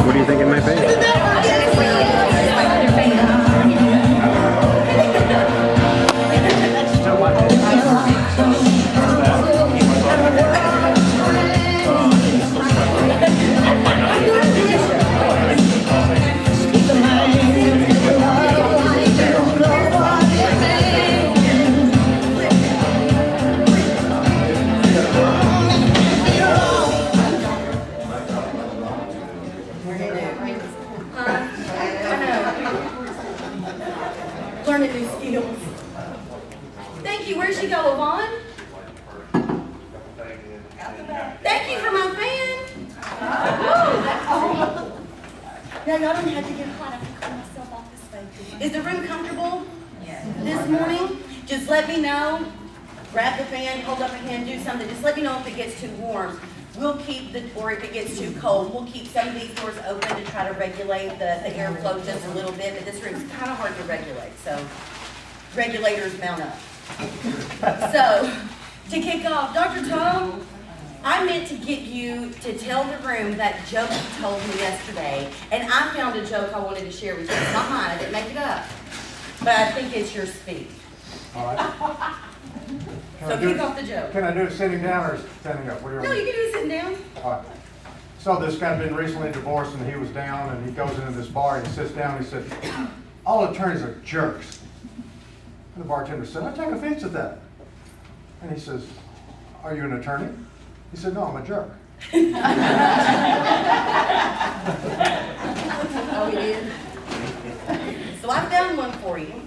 What do you think it might be? Learning new skills. Thank you. Where'd she go, Yvonne? Thank you for my fan. Now, y'all don't have to get quiet. I can call myself off this way. Is the room comfortable this morning? Just let me know. Grab the fan, hold up a hand, do something. Just let me know if it gets too warm. We'll keep or if it gets too cold, we'll keep some of these doors open to try to regulate the airflow just a little bit, but this room's kind of hard to regulate, so regulators mount up. So, to kick off, Dr. Tom, I meant to get you to tell the room that joke you told me yesterday, and I found a joke I wanted to share with you. It's not mine, I didn't make it up, but I think it's your speed. All right. So kick off the joke. Can I do it sitting down or standing up? What do you No, want? you can do it sitting down. All right. So this guy'd been recently divorced and he was down and he goes into this bar and he sits down and he said, all attorneys are jerks. And the bartender said, I take offense at that. And he says, are you an attorney? He said, no, I'm a jerk. Oh, he did? So I found one for you.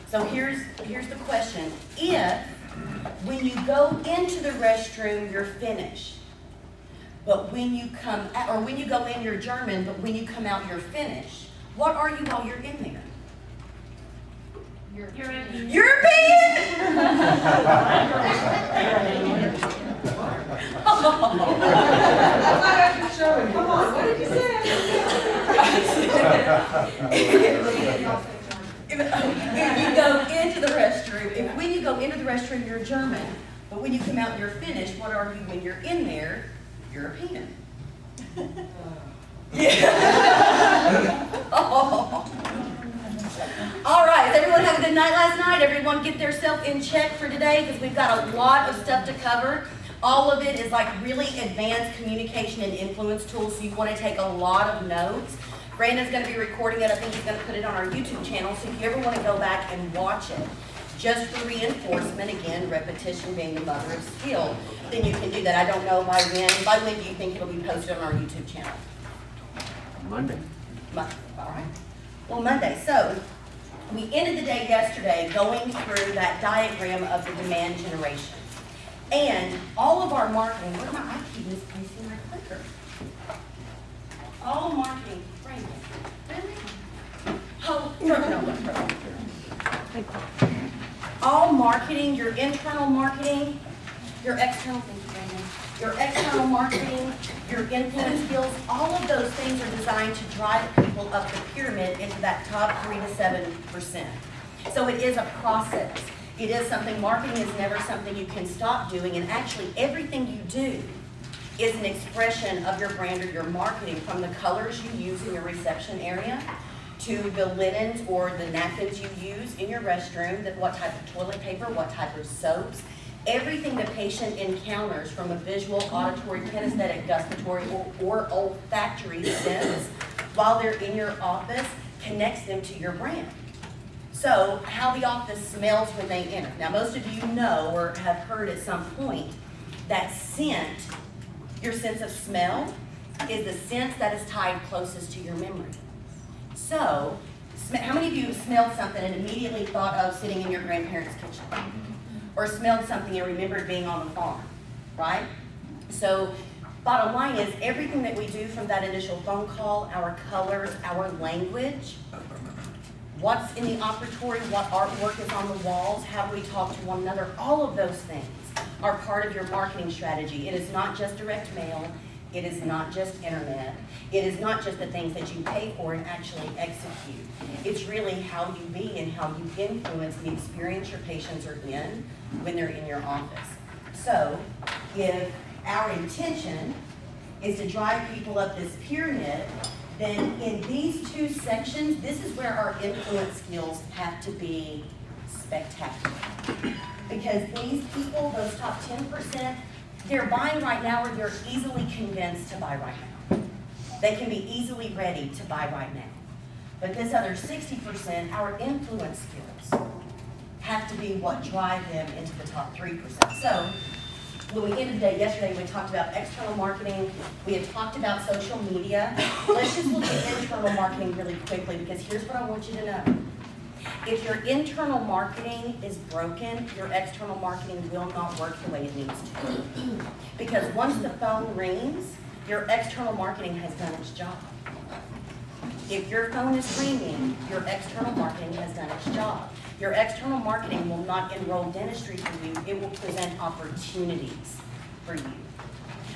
So here's the question. If, when you go into the restroom, you're finished, but when you come out, or when you go in, you're German, but when you come out, you're finished, what are you while you're in there? European! Come on, what did you say? If you go into the restroom, when you go into the restroom, you're German, but when you come out, you're Finnish. What are you when you're in there? European. Yeah. Oh. All right. Does everyone have a good night last night? Everyone get themselves in check for today because we've got a lot of stuff to cover. All of it is like really advanced communication and influence tools, so you want to take a lot of notes. Brandon's going to be recording it. I think he's going to put it on our YouTube channel, so if you ever want to go back and watch it, just for reinforcement, again, repetition being the mother of skill, then you can do that. I don't know by when. By when do you think it'll be posted on our YouTube channel? Monday. All right. Well, Monday. So we ended the day yesterday going through that diagram of the demand generation. And all of our marketing, I keep misplacing my clicker. All marketing, Brandon, really? Oh, no. All marketing, your internal marketing, your external, thank you, Brandon, your external marketing, your influence skills, all of those things are designed to drive people up the pyramid into that top 3 to 7%. So it is a process. It is something, marketing is never something you can stop doing, and actually everything you do is an expression of your brand or your marketing, from the colors you use in your reception area to the linens or the napkins you use in your restroom, that what type of toilet paper, what type of soaps. Everything the patient encounters from a visual, auditory, kinesthetic, gustatory, or olfactory sense while they're in your office connects them to your brand. So how the office smells when they enter. Now most of you know or have heard at some point that scent, your sense of smell, is the sense that is tied closest to your memory. So, how many of you smelled something and immediately thought of sitting in your grandparents' kitchen? Or smelled something and remembered being on the farm, right? So, bottom line is, everything that we do from that initial phone call, our colors, our language, what's in the operatory, what artwork is on the walls, how we talk to one another, all of those things are part of your marketing strategy. It is not just direct mail. It is not just internet. It is not just the things that you pay for and actually execute. It's really how you be and how you influence the experience your patients are in when they're in your office. So if our intention is to drive people up this pyramid, then in these two sections, this is where our influence skills have to be spectacular. Because these people, those top 10%, they're buying right now or they're easily convinced to buy right now. They can be easily ready to buy right now. But this other 60%, our influence skills, have to be what drive them into the top 3%. So, when we ended the day yesterday, we talked about external marketing, we had talked about social media. Let's just look at internal marketing really quickly, because here's what I want you to know. If your internal marketing is broken, your external marketing will not work the way it needs to. Because once the phone rings, your external marketing has done its job. If your phone is ringing, your external marketing has done its job. Your external marketing will not enroll dentistry for you, it will present opportunities for you.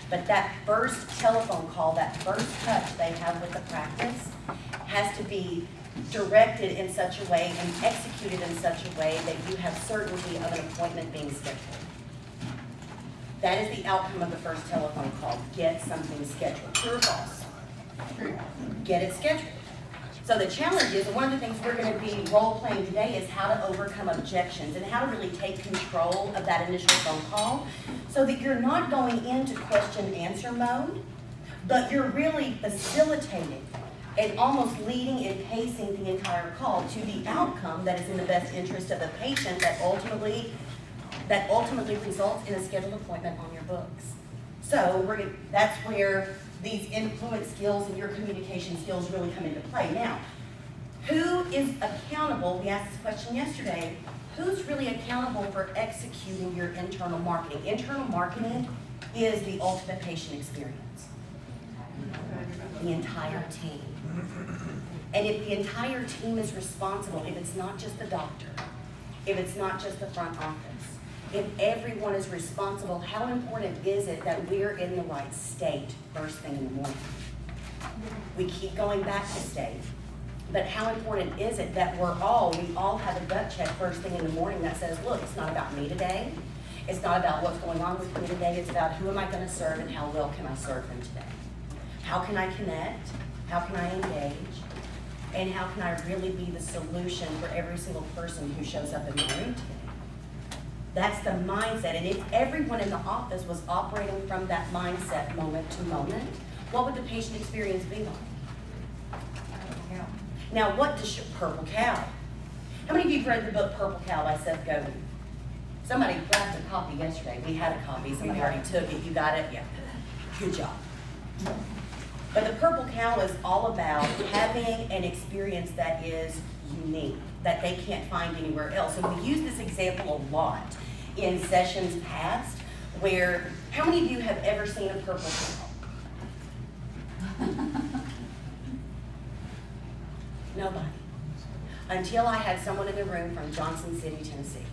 But that first telephone call, that first touch they have with the practice has to be directed in such a way and executed in such a way that you have certainty of an appointment being scheduled. That is the outcome of the first telephone call. Get something scheduled. True or false? Get it scheduled. So the challenge is, and one of the things we're going to be role-playing today is how to overcome objections and how to really take control of that initial phone call so that you're not going into question-answer mode, but you're really facilitating and almost leading and pacing the entire call to the outcome that is in the best interest of the patient that ultimately results in a scheduled appointment on your books. So that's where these influence skills and your communication skills really come into play. Now, who is accountable? We asked this question yesterday. Who's really accountable for executing your internal marketing? Internal marketing is the ultimate patient experience. The entire team. And if the entire team is responsible, if it's not just the doctor, if it's not just the front office, if everyone is responsible, how important is it that we're in the right state first thing in the morning? We keep going back to state, but how important is it that we all have a gut check first thing in the morning that says, look, it's not about me today. It's not about what's going on with me today. It's about who am I going to serve and how well can I serve them today? How can I connect? How can I engage? And how can I really be the solution for every single person who shows up in the room today? That's the mindset. And if everyone in the office was operating from that mindset moment to moment, what would the patient experience be like? Now, what does Purple Cow? How many of you have read the book Purple Cow by Seth Godin? Somebody grabbed a copy yesterday. We had a copy. Somebody already took it. You got it? Yeah. Good job. But the Purple Cow is all about having an experience that is unique, that they can't find anywhere else. And we use this example a lot in sessions past, where, how many of you have ever seen a purple cow? Nobody. Until I had someone in the room from Johnson City, Tennessee.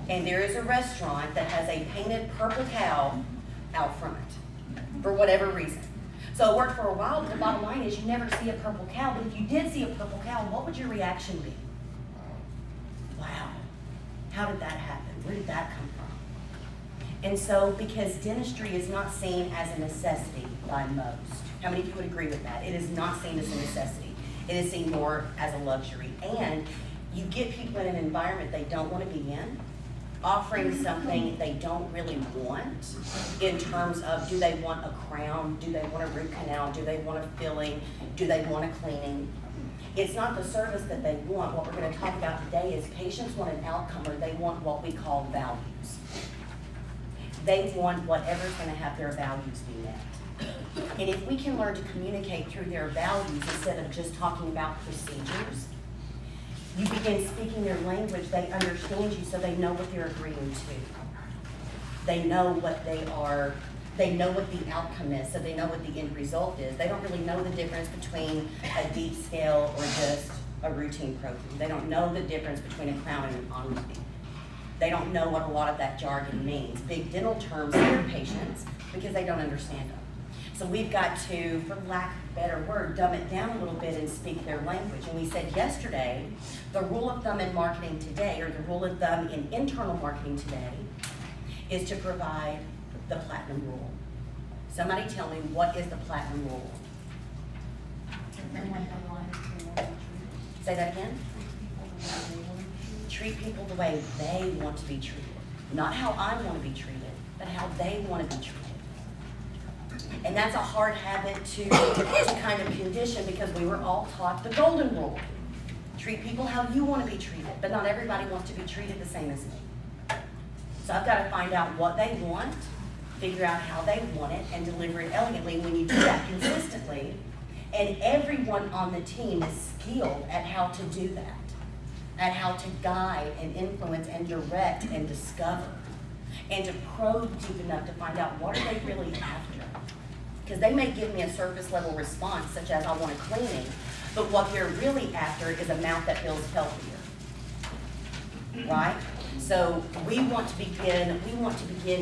And there is a restaurant that has a painted purple cow out front, for whatever reason. So it worked for a while, but the bottom line is you never see a purple cow. But if you did see a purple cow, what would your reaction be? Wow, how did that happen? Where did that come from? And so, because dentistry is not seen as a necessity by most. How many of you would agree with that? It is not seen as a necessity. It is seen more as a luxury. And you get people in an environment they don't want to be in, offering something they don't really want in terms of, do they want a crown? Do they want a root canal? Do they want a filling? Do they want a cleaning? It's not the service that they want. What we're going to talk about today is patients want an outcome, or they want what we call values. They want whatever's going to have their values be met. And if we can learn to communicate through their values instead of just talking about procedures, you begin speaking their language, they understand you, so they know what they're agreeing to. They know what they know what the outcome is, so they know what the end result is. They don't really know the difference between a deep scale or just a routine program. They don't know the difference between a crown and an omni. They don't know what a lot of that jargon means. Big dental terms scare patients because they don't understand them. So we've got to, for lack of a better word, dumb it down a little bit and speak their language. And we said yesterday, the rule of thumb in marketing today, or the rule of thumb in internal marketing today, is to provide the platinum rule. Somebody tell me, what is the platinum rule? Say that again? Treat people the way they want to be treated. Not how I want to be treated, but how they want to be treated. And that's a hard habit to kind of condition, because we were all taught the golden rule. Treat people how you want to be treated, but not everybody wants to be treated the same as me. So I've got to find out what they want, figure out how they want it, and deliver it elegantly. When you do that consistently, and everyone on the team is skilled at how to do that, at how to guide and influence and direct and discover, and to probe deep enough to find out what are they really after. Because they may give me a surface level response, such as I want a cleaning, but what they're really after is a mouth that feels healthier, right? So we want to begin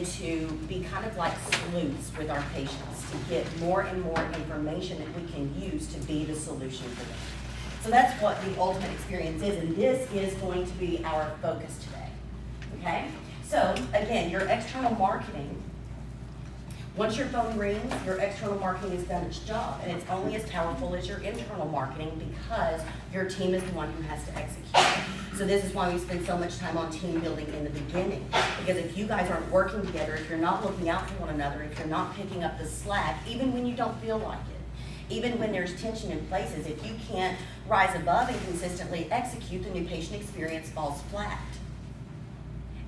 to be kind of like sleuths with our patients, to get more and more information that we can use to be the solution for them. So that's what the ultimate experience is, and this is going to be our focus today, okay? So again, your external marketing, once your phone rings, your external marketing has done its job, and it's only as powerful as your internal marketing, because your team is the one who has to execute. So this is why we spend so much time on team building in the beginning, because if you guys aren't working together, if you're not looking out for one another, if you're not picking up the slack, even when you don't feel like it, even when there's tension in places, if you can't rise above and consistently execute, then your patient experience falls flat.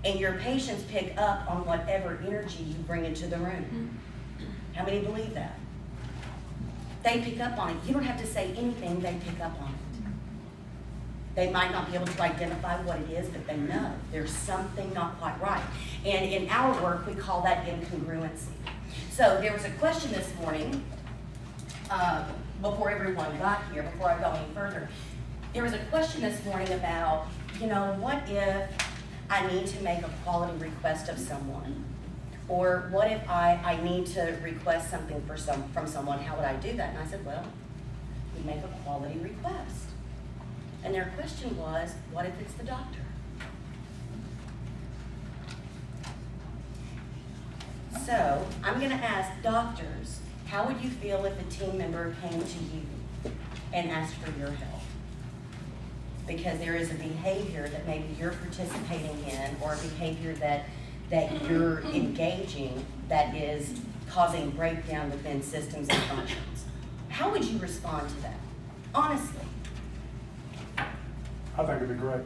And your patients pick up on whatever energy you bring into the room. How many believe that? They pick up on it. You don't have to say anything, they pick up on it. They might not be able to identify what it is, but they know there's something not quite right. And in our work, we call that incongruency. So there was a question this morning, before everyone got here, before I go any further. There was a question this morning about, what if I need to make a quality request of someone? Or what if I need to request something from someone? How would I do that? And I said, well, we make a quality request. And their question was, what if it's the doctor? So I'm going to ask doctors, how would you feel if a team member came to you and asked for your help? Because there is a behavior that maybe you're participating in, or a behavior that you're engaging that is causing breakdown within systems and functions. How would you respond to that? Honestly. I think it'd be great,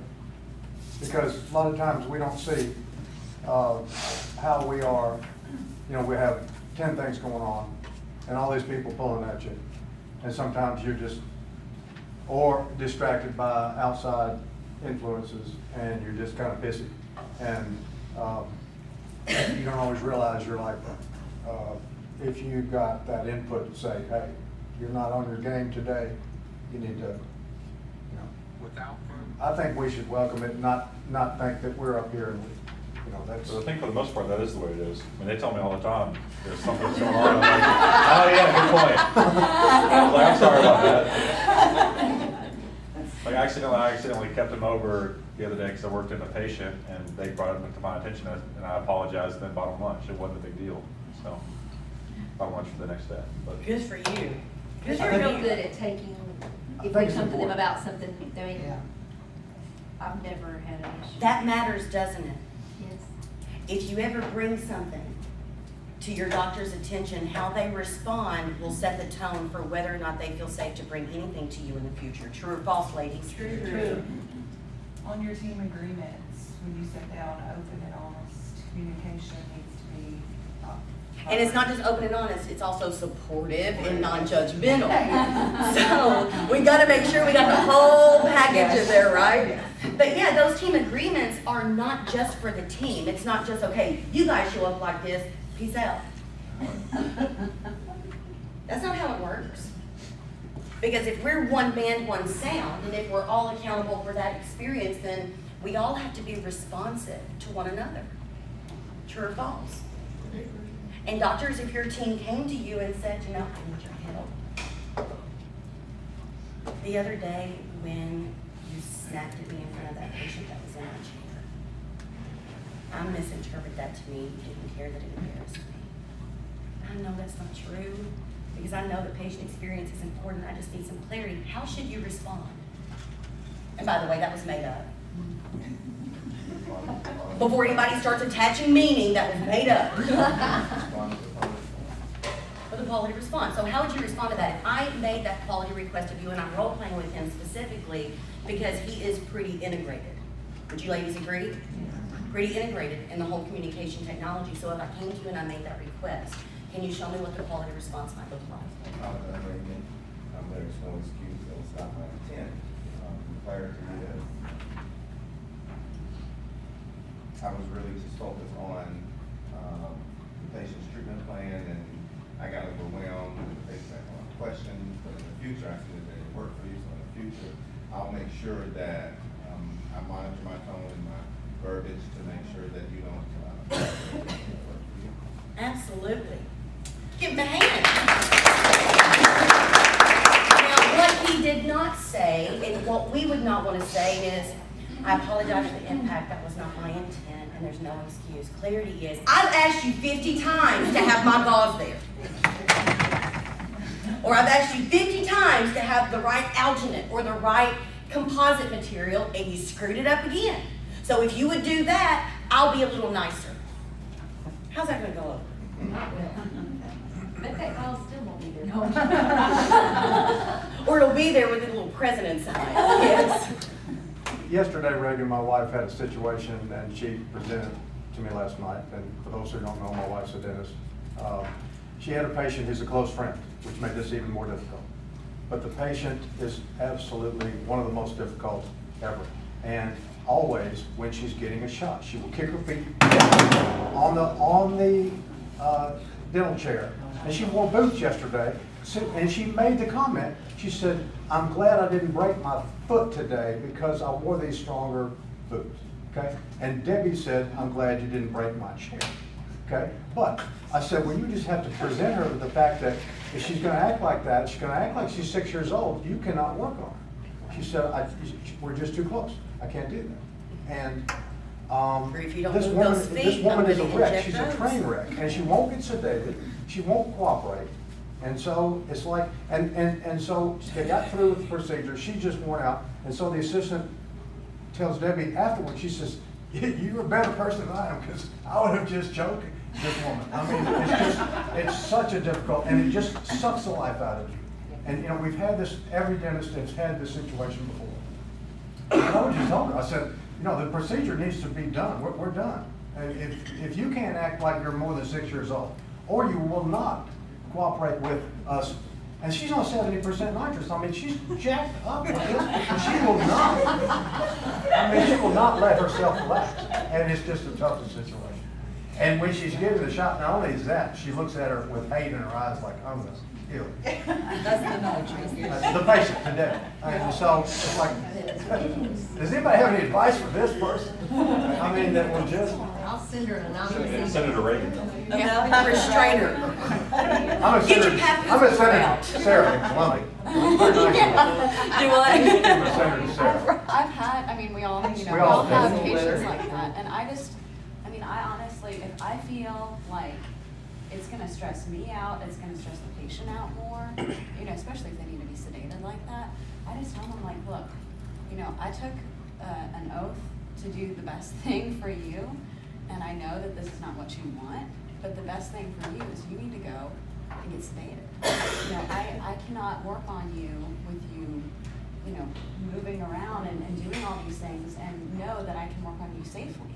because a lot of times we don't see how we are, we have 10 things going on and all these people pulling at you. And sometimes you're just, or distracted by outside influences, and you're just kind of busy. And you don't always realize you're like, if you got that input to say, hey, you're not on your game today, you need to, I think we should welcome it, not think that we're up here and, that's. So I think for the most part, that is the way it is. I mean, they tell me all the time, there's something that's going on. I'm like, oh yeah, good point. I'm like, I'm sorry about that. Like I accidentally kept him over the other day because I worked in a patient, and they brought it to my attention, and I apologized and then bought him lunch. It wasn't a big deal. So bought him lunch for the next day. But Good for you. Good They're for real you. good at taking, I if think we it's come to them important. about something, I mean, I've never had an issue. That matters, doesn't it? Yes. If you ever bring something to your doctor's attention, how they respond will set the tone for whether or not they feel safe to bring anything to you in the future. True or false, ladies? True. On your team agreements, when you sit down, open and honest communication needs to be. And it's not just open and honest, it's also supportive and non-judgmental. So we gotta make sure we got the whole package in there, right? But yeah, those team agreements are not just for the team. It's not just, okay, you guys show up like this, peace out. That's not how it works. Because if we're one band, one sound, and if we're all accountable for that experience, then we all have to be responsive to one another. True or false? And doctors, if your team came to you and said, I need your help. The other day when you snapped at me in front of that patient that was in my chamber, I misinterpreted that to mean you didn't care that it embarrassed me. I know that's not true, because I know that patient experience is important. I just need some clarity. How should you respond? And by the way, that was made up. Before anybody starts attaching meaning, that was made up. With a quality response. So how would you respond to that? If I made that quality request of you and I'm role playing with him specifically because he is pretty integrated. Would you ladies agree? Pretty integrated in the whole communication technology. So if I came to you and I made that request, can you show me what the quality response might look like? There's no excuse, that's not my intent. Clarity is, I was really just focused on the patient's treatment plan, and I got overwhelmed with the patient had questions, but in the future, I see that they work for you, so in the future, I'll make sure that I monitor my tone and my verbiage to make sure that you don't work for you. Absolutely. Give him a hand. Now, what he did not say, and what we would not want to say is, I apologize for the impact, that was not my intent, and there's no excuse. Clarity is, I've asked you 50 times to have my gauze there. Or I've asked you 50 times to have the right alginate or the right composite material, and you screwed it up again. So if you would do that, I'll be a little nicer. How's that going to go over? But that call still won't be there. Or it'll be there with a little president sign. Yes. Yesterday, Reagan, my wife had a situation, and she presented to me last night. And for those who don't know, my wife's a dentist. She had a patient who's a close friend, which made this even more difficult. But the patient is absolutely one of the most difficult ever. And always, when she's getting a shot, she will kick her feet on the dental chair. And she wore boots yesterday, and she made the comment, she said, I'm glad I didn't break my foot today because I wore these stronger boots, okay? And Debbie said, I'm glad you didn't break my chair, okay? But I said, well, you just have to present her with the fact that if she's gonna act like that, she's gonna act like she's 6 years old, you cannot work on her. She said, we're just too close. I can't do that. And Or if you don't this move woman, those feet, this woman I'm is a gonna wreck. inject She's a those. train wreck, and she won't get sedated. She won't cooperate. And so it's like, and so they got through with the procedure. She just worn out. And so the assistant tells Debbie afterwards, she says, you're a better person than I am, because I would have just choked this woman. I mean, it's such a difficult, and it just sucks the life out of you. And you know, we've had this, every dentist has had this situation before. And I would just tell her, I said, you know, the procedure needs to be done. We're done. And if you can't act like you're more than 6 years old, or you will not cooperate with us. And she's on 70% nitrous. I mean, she's jacked up with this. And she will not. I mean, she will not let herself relax. And it's just the toughest situation. And when she's given the shot, not only is that, she looks at her with hate in her eyes like, I'm gonna kill you. That's the nitrous. The patient, the devil. And so it's like, does anybody have any advice for this person? I mean, that will just. I'll send her an anonymous. Senator Reagan. About the restrainer. I'm gonna Get send your her, papoose I'm gonna send her out. to Sarah Columbia. Do what? I'm gonna send her to Sarah. I've had, I mean, we all We all have have. patients like that, and I honestly, if I feel like it's gonna stress me out, it's gonna stress the patient out more, you know, especially if they need to be sedated like that, I just tell them, like, look, you know, I took an oath to do the best thing for you, and I know that this is not what you want, but the best thing for you is you need to go and get sedated. You know, I cannot work on you with you know, moving around and doing all these things, and know that I can work on you safely.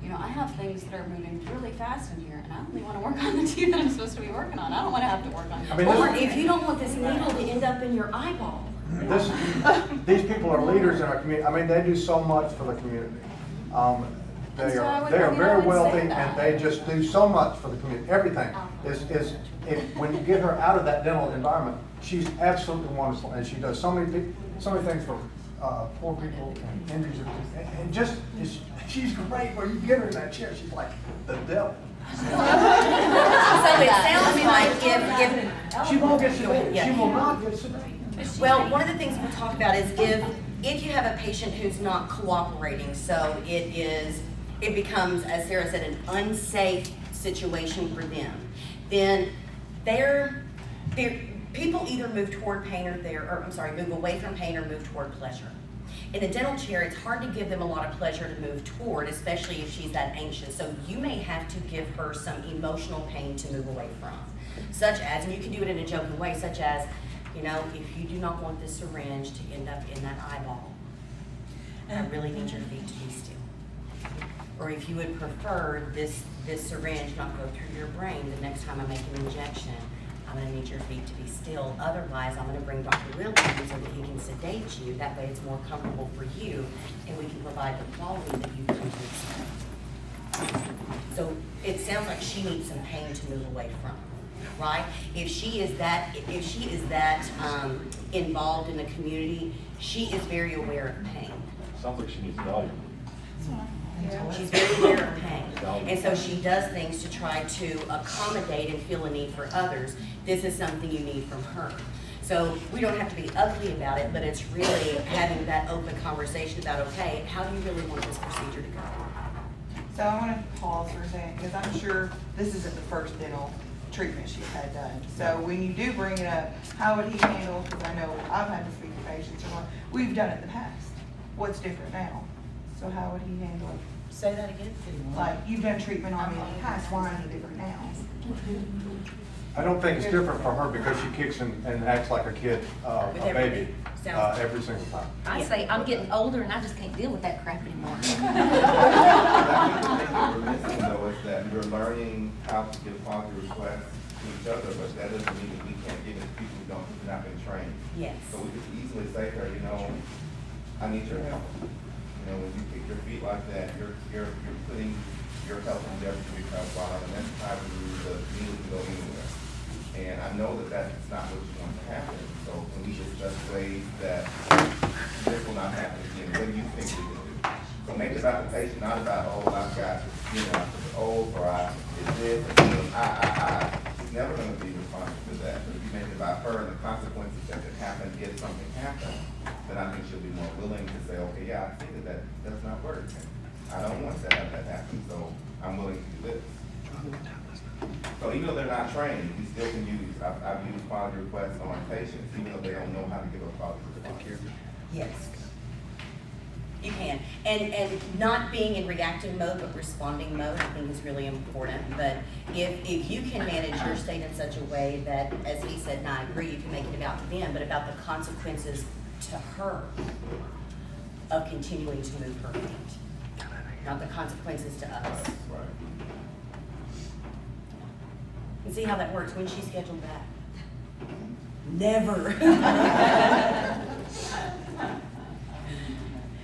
You know, I have things that are moving really fast in here, and I only want to work on the two that I'm supposed to be working on. I don't want to have to work on. I mean, Or if you don't want this needle to end up in your eyeball. These people are leaders in our community. I mean, they do so much for the community. They And so I are would- they I are mean, I very would say wealthy, that. and they just do so much for the community. Everything is when you get her out of that dental environment, she's absolutely wonderful, and she does so many things for poor people and injuries, and just she's great. When you get her in that chair, she's like the devil. So it sounds like if She won't get sedated. Yeah. She will not get sedated. well, one of the things we'll talk about is if you have a patient who's not cooperating, so it becomes, as Sarah said, an unsafe situation for them, then People either move toward pain move away from pain or move toward pleasure. In a dental chair, it's hard to give them a lot of pleasure to move toward, especially if she's that anxious. So you may have to give her some emotional pain to move away from. Such as, and you can do it in a joking way, such as, if you do not want this syringe to end up in that eyeball, I really need your feet to be still. Or if you would prefer this syringe not go through your brain the next time I make an injection, I'm gonna need your feet to be still. Otherwise, I'm gonna bring Dr. Williams so that he can sedate you. That way it's more comfortable for you and we can provide the quality that you come to expect. So it sounds like she needs some pain to move away from, right? If she is that involved in the community, she is very aware of pain. Sounds like she needs value. She's very aware of pain. And so she does things to try to accommodate and feel a need for others. This is something you need from her. So we don't have to be ugly about it, but it's really having that open conversation about, okay, how do you really want this procedure to go? So I want to pause for a second, because I'm sure this isn't the first dental treatment she's had done. So when you do bring it up, how would he handle, because I know I've had to speak to patients, and we've done it in the past. What's different now? So how would he handle it? Say that again. Like, you've done treatment on me in the past, why is it different now? I don't think it's different for her because she kicks and acts like a kid, a baby, every single time. I say, I'm getting older and I just can't deal with that crap anymore. I think what we're missing though is that we're learning how to give quality requests to each other, but that doesn't mean that we can't give it to people who've not been trained. Yes. So we could easily say to her, I need your help. When you kick your feet like that, you're putting your health in jeopardy because and that's the type of the needle to go anywhere. And I know that that's not what you want to happen. So can we discuss ways that this will not happen again? What do you think we can do? So make it about the patient, not about, I've got, or it's this, It's never going to be responsive to that. But if you make it about her and the consequences that could happen if something happens, then I think she'll be more willing to say, okay, yeah, I see that does not work. I don't want to have that happen, so I'm willing to do this. So even though they're not trained, we still can use, I've used quality requests on patients, even though they don't know how to give a quality request. Yes. You can. And not being in reactive mode, but responding mode, I think is really important. But if you can manage your state in such a way that, as he said, and I agree, you can make it about them, but about the consequences to her of continuing to move her feet, not the consequences to us. Right. And see how that works. When's she scheduled back? Never.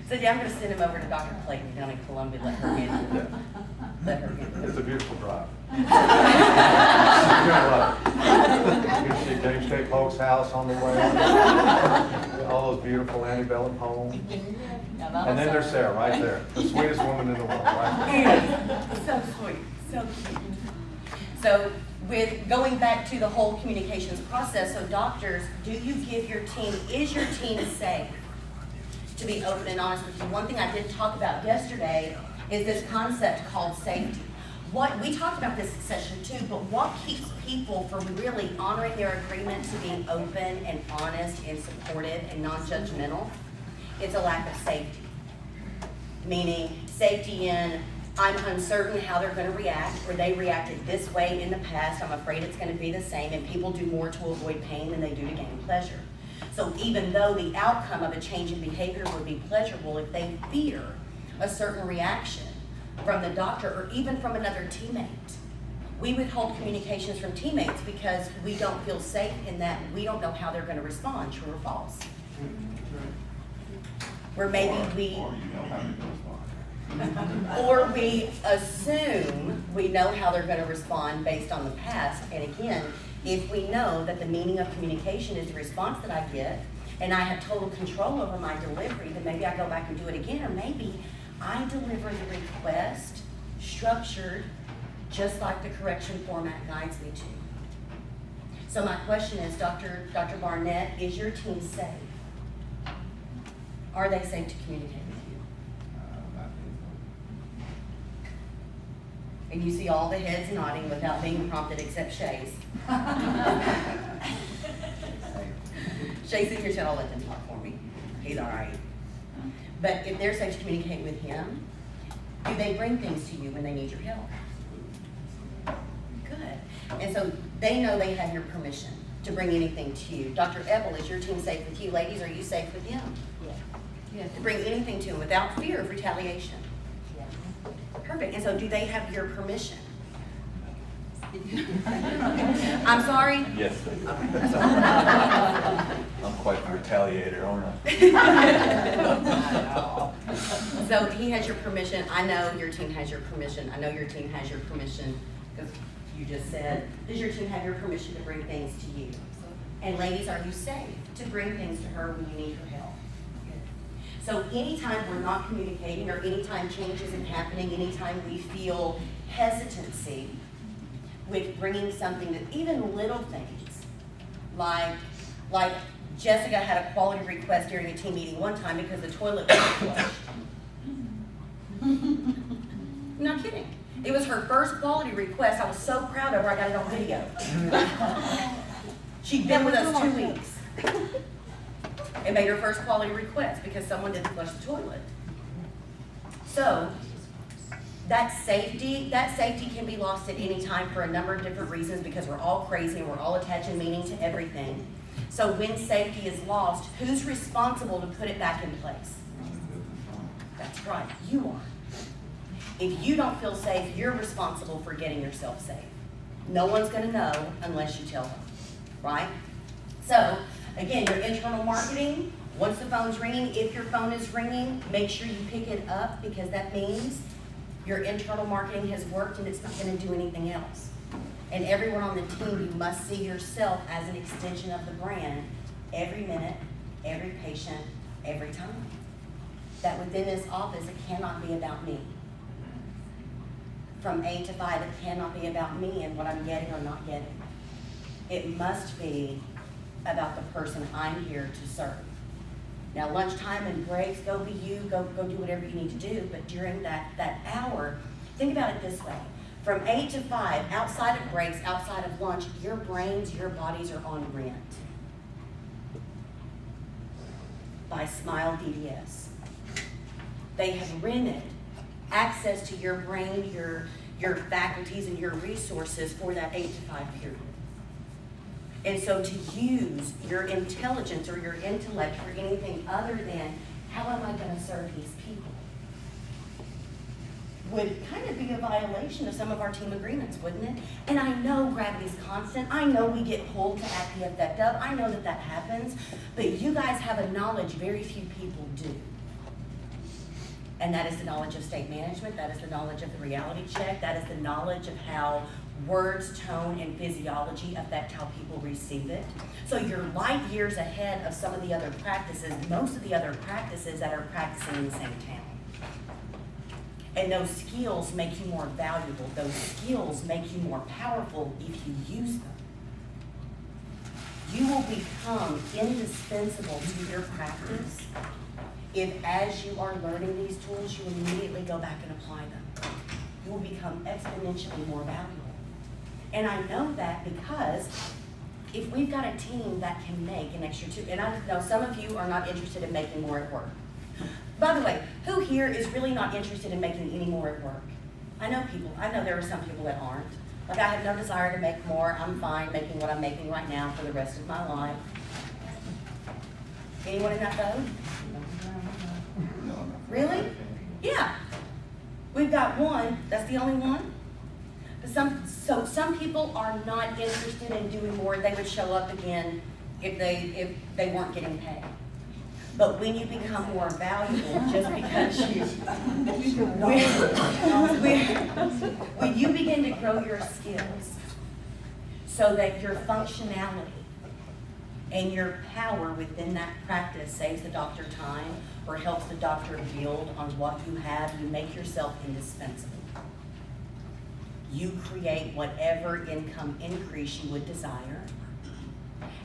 So yeah, I'm gonna send him over to Dr. Clayton down in Columbia, let her handle it. Let her handle It's it. a beautiful drive. You're gonna love it. You can see Dave State Polk's house on the way. All those beautiful antebellum homes. And then there's Sarah, right there, the sweetest woman in the world, right there. So sweet, so cute. So with going back to the whole communications process, so doctors, do you give your team, is your team safe? To be open and honest with you, one thing I did talk about yesterday is this concept called safety. We talked about this in session 2, but what keeps people from really honoring their agreement to being open and honest and supportive and non-judgmental? It's a lack of safety. Meaning safety in, I'm uncertain how they're gonna react, or they reacted this way in the past, I'm afraid it's gonna be the same, and people do more to avoid pain than they do to gain pleasure. So even though the outcome of a change in behavior would be pleasurable, if they fear a certain reaction from the doctor or even from another teammate, we withhold communications from teammates because we don't feel safe in that we don't know how they're gonna respond, true or false. Where maybe Or you know how to respond. or we assume we know how they're gonna respond based on the past. And again, if we know that the meaning of communication is the response that I get, and I have total control over my delivery, then maybe I go back and do it again, or maybe I deliver the request structured just like the correction format guides me to. So my question is, Dr. Barnett, is your team safe? Are they safe to communicate with you? I think And you see all the heads nodding without being prompted except Shay's. Shay's in here said, I'll let them talk for me. He's all right. But if they're safe to communicate with him, do they bring things to you when they need your help? Good. And so they know they have your permission to bring anything to you. Dr. Ebel, is your team safe with you? Ladies, are you safe with him? Yeah. To bring anything to him without fear of retaliation? Yeah. Perfect. And so do they have your permission? I'm sorry? Yes, they do. Okay, that's all right. I'm quite the retaliator, aren't I? So he has your permission. I know your team has your permission. I know your team has your permission because you just said, does your team have your permission to bring things to you? And ladies, are you safe to bring things to her when you need her help? So anytime we're not communicating or anytime change isn't happening, anytime we feel hesitancy with bringing something that even little things, like Jessica had a quality request during a team meeting one time because the toilet was flushed. I'm not kidding. It was her first quality request. I was so proud of her, I got it on video. She'd been with us 2 weeks and made her first quality request because someone didn't flush the toilet. So that safety can be lost at any time for a number of different reasons because we're all crazy and we're all attaching meaning to everything. So when safety is lost, who's responsible to put it back in place? That's right, you are. If you don't feel safe, you're responsible for getting yourself safe. No one's gonna know unless you tell them, right? So, again, your internal marketing, once the phone's ringing, if your phone is ringing, make sure you pick it up because that means your internal marketing has worked and it's not gonna do anything else. And everyone on the team, you must see yourself as an extension of the brand every minute, every patient, every time. That within this office, it cannot be about me. From 8 to 5, it cannot be about me and what I'm getting or not getting. It must be about the person I'm here to serve. Now, lunchtime and breaks, go be you, go do whatever you need to do, but during that hour, think about it this way. From 8 to 5, outside of breaks, outside of lunch, your brains, your bodies are on rent by Smile DDS. They have rented access to your brain, your faculties, and your resources for that 8 to 5 period. And so to use your intelligence or your intellect for anything other than how am I going to serve these people would kind of be a violation of some of our team agreements, wouldn't it? And I know gravity's constant. I know we get pulled to act the effect of. I know that happens. But you guys have a knowledge very few people do. And that is the knowledge of state management. That is the knowledge of the reality check. That is the knowledge of how words, tone, and physiology affect how people receive it. So you're light years ahead of some of the other practices, most of the other practices that are practicing in the same town. And those skills make you more valuable. Those skills make you more powerful if you use them. You will become indispensable to your practice if, as you are learning these tools, you immediately go back and apply them. You will become exponentially more valuable. And I know that because if we've got a team that can make an extra two, and I know some of you are not interested in making more at work. By the way, who here is really not interested in making any more at work? I know there are some people that aren't. Like, I have no desire to make more. I'm fine making what I'm making right now for the rest of my life. Anyone in that boat? Really? Yeah. We've got one. That's the only one. But some people are not interested in doing more. They would show up again if they weren't getting paid. But when you become more valuable, just because when you begin to grow your skills so that your functionality and your power within that practice saves the doctor time or helps the doctor build on what you have, you make yourself indispensable. You create whatever income increase you would desire.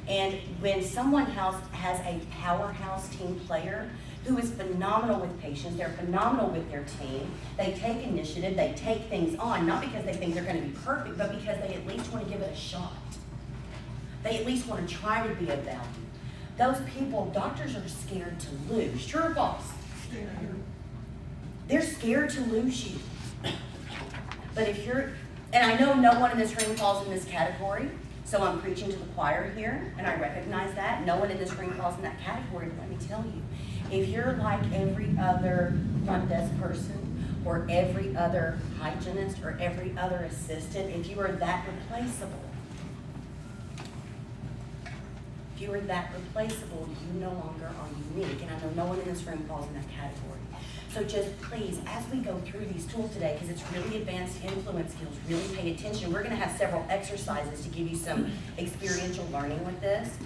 And when someone else has a powerhouse team player, who is phenomenal with patients, they're phenomenal with their team. They take initiative, they take things on, not because they think they're gonna be perfect, but because they at least wanna give it a shot. They at least wanna try to be of value. Those people, doctors are scared to lose. True or false? They're scared to lose you. But if you're, and I know no one in this room falls in this category, so I'm preaching to the choir here, and I recognize that. No one in this room falls in that category, but let me tell you, if you're like every other front desk person, or every other hygienist, or every other assistant, if you are that replaceable, if you are that replaceable, you no longer are unique. And I know no one in this room falls in that category. So just please, as we go through these tools today, because it's really advanced influence skills, really pay attention. We're gonna have several exercises to give you some experiential learning with this.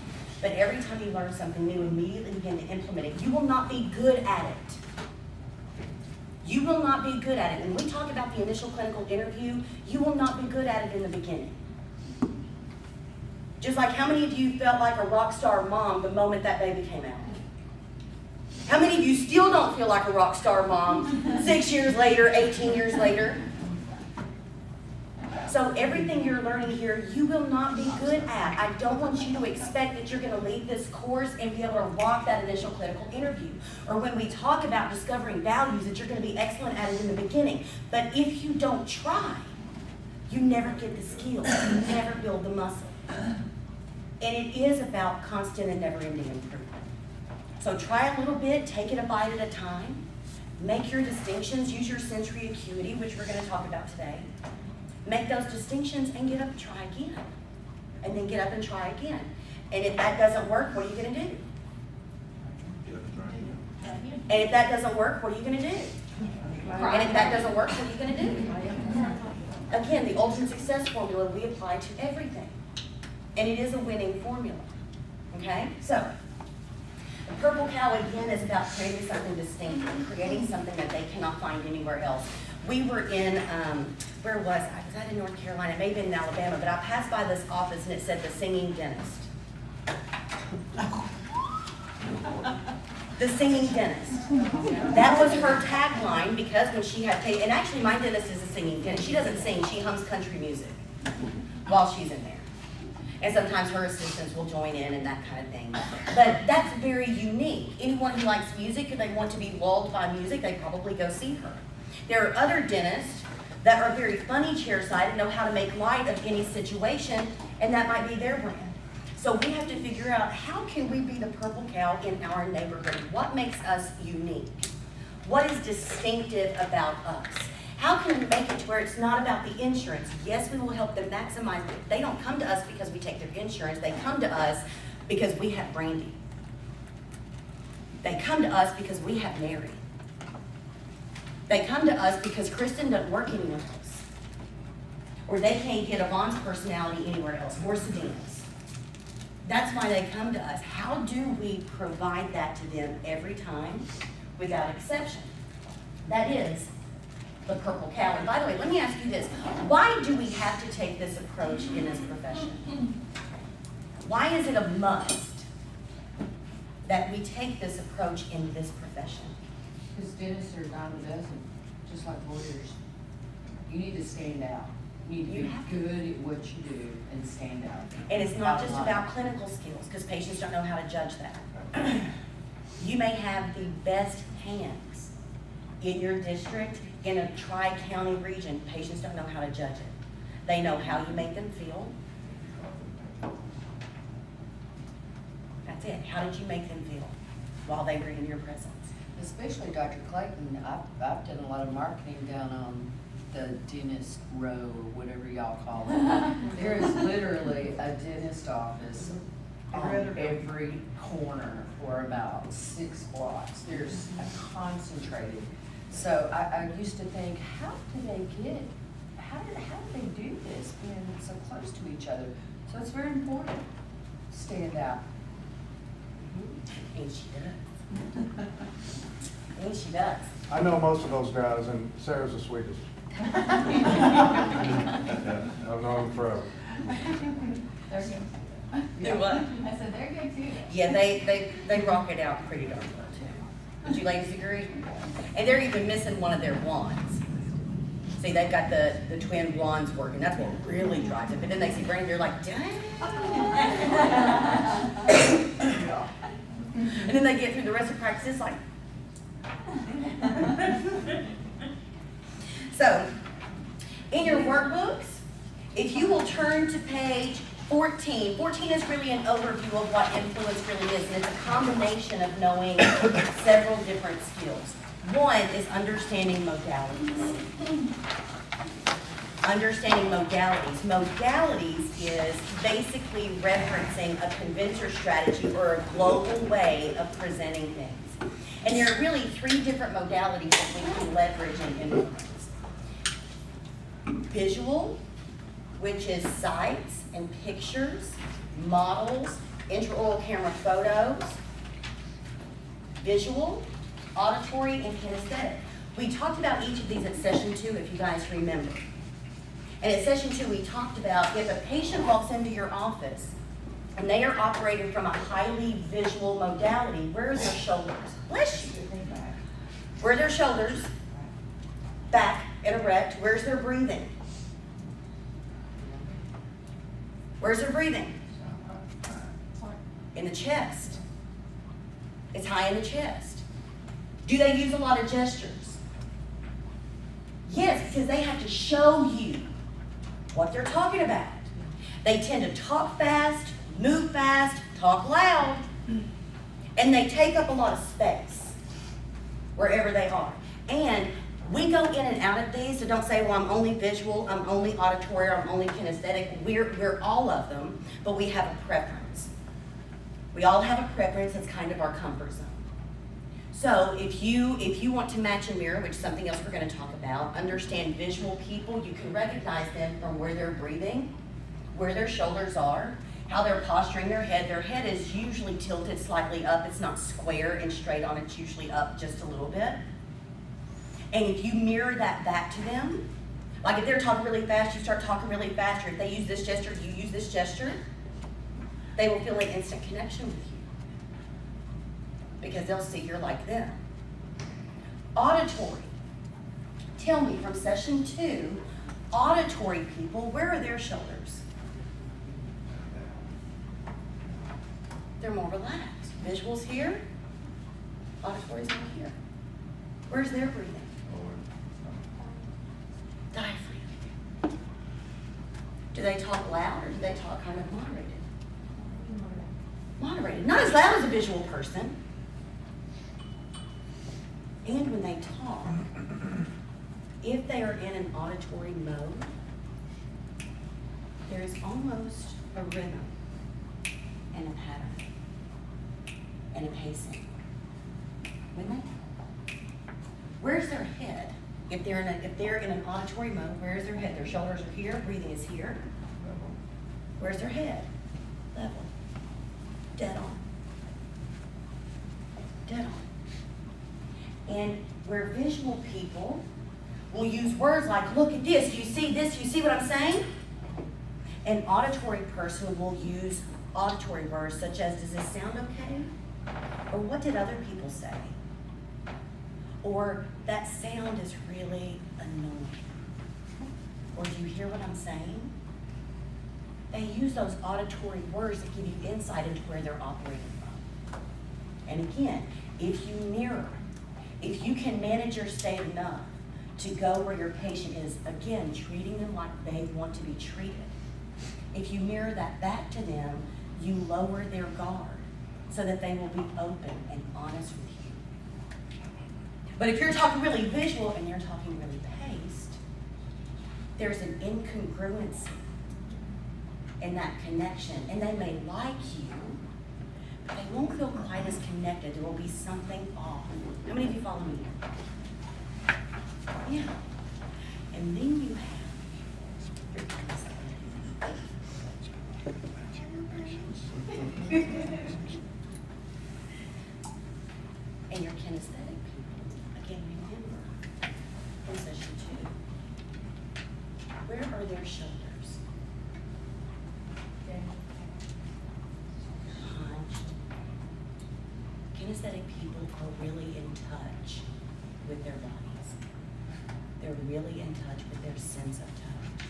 But every time you learn something new, immediately begin to implement it. You will not be good at it. You will not be good at it. When we talk about the initial clinical interview, you will not be good at it in the beginning. Just like how many of you felt like a rock star mom the moment that baby came out? How many of you still don't feel like a rock star mom 6 years later, 18 years later? So everything you're learning here, you will not be good at. I don't want you to expect that you're going to leave this course and be able to rock that initial clinical interview. Or when we talk about discovering values, that you're going to be excellent at it in the beginning. But if you don't try, you never get the skills. You never build the muscle. And it is about constant and never-ending improvement. So try a little bit, take it a bite at a time, make your distinctions, use your sensory acuity, which we're going to talk about today. Make those distinctions and get up and try again. And then get up and try again. And if that doesn't work, what are you going to do? And if that doesn't work, what are you going to do? And if that doesn't work, what are you going to do? Again, the ultimate success formula we apply to everything. And it is a winning formula. Okay? So, the Purple Cow, again, is about creating something distinctive, creating something that they cannot find anywhere else. We were in, where was I? Was I in North Carolina? It may have been in Alabama, but I passed by this office and it said the singing dentist. The singing dentist. That was her tagline because when she had, and actually my dentist is a singing dentist. She doesn't sing, she hums country music while she's in there. And sometimes her assistants will join in and that kind of thing. But that's very unique. Anyone who likes music, if they want to be lulled by music, they probably go see her. There are other dentists that are very funny chair-side and know how to make light of any situation, and that might be their brand. So we have to figure out, how can we be the Purple Cow in our neighborhood? What makes us unique? What is distinctive about us? How can we make it to where it's not about the insurance? Yes, we will help them maximize it. They don't come to us because we take their insurance. They come to us because we have Brandy. They come to us because we have Mary. They come to us because Kristen doesn't work anywhere else. Or they can't get Yvonne's personality anywhere else, or Sedina's. That's why they come to us. How do we provide that to them every time without exception? That is the Purple Cow. And by the way, let me ask you this. Why do we have to take this approach in this profession? Why is it a must that we take this approach in this profession? Because dentists are a dime a dozen, just like lawyers. You need to stand out. You need to be good at what you do and stand out. And it's not just about clinical skills, because patients don't know how to judge that. You may have the best hands in your district, in a tri-county region. Patients don't know how to judge it. They know how you make them feel. That's it. How did you make them feel while they were in your presence? Especially Dr. Clayton, I've done a lot of marketing down on the dentist row, or whatever y'all call it. There is literally a dentist office on every corner for about 6 blocks. There's a concentrated. So I used to think, how do they do this being so close to each other? So it's very important. Stand out. And she does. And she does. I know most of those guys, and Sarah's the sweetest. I've known them forever. They're good. Do what? I said, they're good too. Yeah, they rock it out pretty darn well too. Would you ladies agree? And they're even missing one of their blondes. See, they've got the twin blondes working. That's what really drives it. But then they see Brandon, they're like, dang. And then they get through the rest of practice, it's like. So, in your workbooks, if you will turn to page 14. 14 is really an overview of what influence really is, and it's a combination of knowing several different skills. One is understanding modalities. Understanding modalities. Modalities is basically referencing a convincer strategy or a global way of presenting things. And there are really 3 different modalities that we can leverage in influence. Visual, which is sights and pictures, models, intraoral camera photos. Visual, auditory, and kinesthetic. We talked about each of these at session 2, if you guys remember. And at session 2, we talked about if a patient walks into your office and they are operating from a highly visual modality, where are their shoulders? Bless you. Where are their shoulders? Back and erect. Where's their breathing? Where's their breathing? In the chest. It's high in the chest. Do they use a lot of gestures? Yes, because they have to show you what they're talking about. They tend to talk fast, move fast, talk loud, and they take up a lot of space wherever they are. And we go in and out of these, so don't say, well, I'm only visual, I'm only auditory, or I'm only kinesthetic. We're all of them, but we have a preference. We all have a preference that's kind of our comfort zone. So if you want to match and mirror, which is something else we're going to talk about, understand visual people, you can recognize them from where they're breathing, where their shoulders are, how they're posturing their head. Their head is usually tilted slightly up. It's not square and straight on. It's usually up just a little bit. And if you mirror that back to them, like if they're talking really fast, you start talking really fast, or if they use this gesture, you use this gesture, they will feel an instant connection with you because they'll see you're like them. Auditory. Tell me from session 2, auditory people, where are their shoulders? They're more relaxed. Visuals here, auditory's not here. Where's their breathing? Diaphragm. Do they talk loud or do they talk kind of moderated? Moderated. Not as loud as a visual person. And when they talk, if they are in an auditory mode, there is almost a rhythm and a pattern and a pacing. When they talk, where's their head? If they're in an auditory mode, where is their head? Their shoulders are here, breathing is here. Where's their head? Level. Dead on. Dead on. And where visual people will use words like, look at this, you see this, you see what I'm saying? An auditory person will use auditory words such as, does this sound okay? Or what did other people say? Or that sound is really annoying. Or do you hear what I'm saying? They use those auditory words that give you insight into where they're operating from. And again, if you mirror, if you can manage your state enough to go where your patient is, again, treating them like they want to be treated. If you mirror that back to them, you lower their guard so that they will be open and honest with you. But if you're talking really visual and you're talking really paced, there's an incongruency in that connection. And they may like you, but they won't feel quite as connected. There will be something off. How many of you follow me here? Yeah. And then you have your and your kinesthetic people. Again, remember from session 2, where are their shoulders? Hunched. kinesthetic people are really in touch with their bodies. They're really in touch with their sense of touch.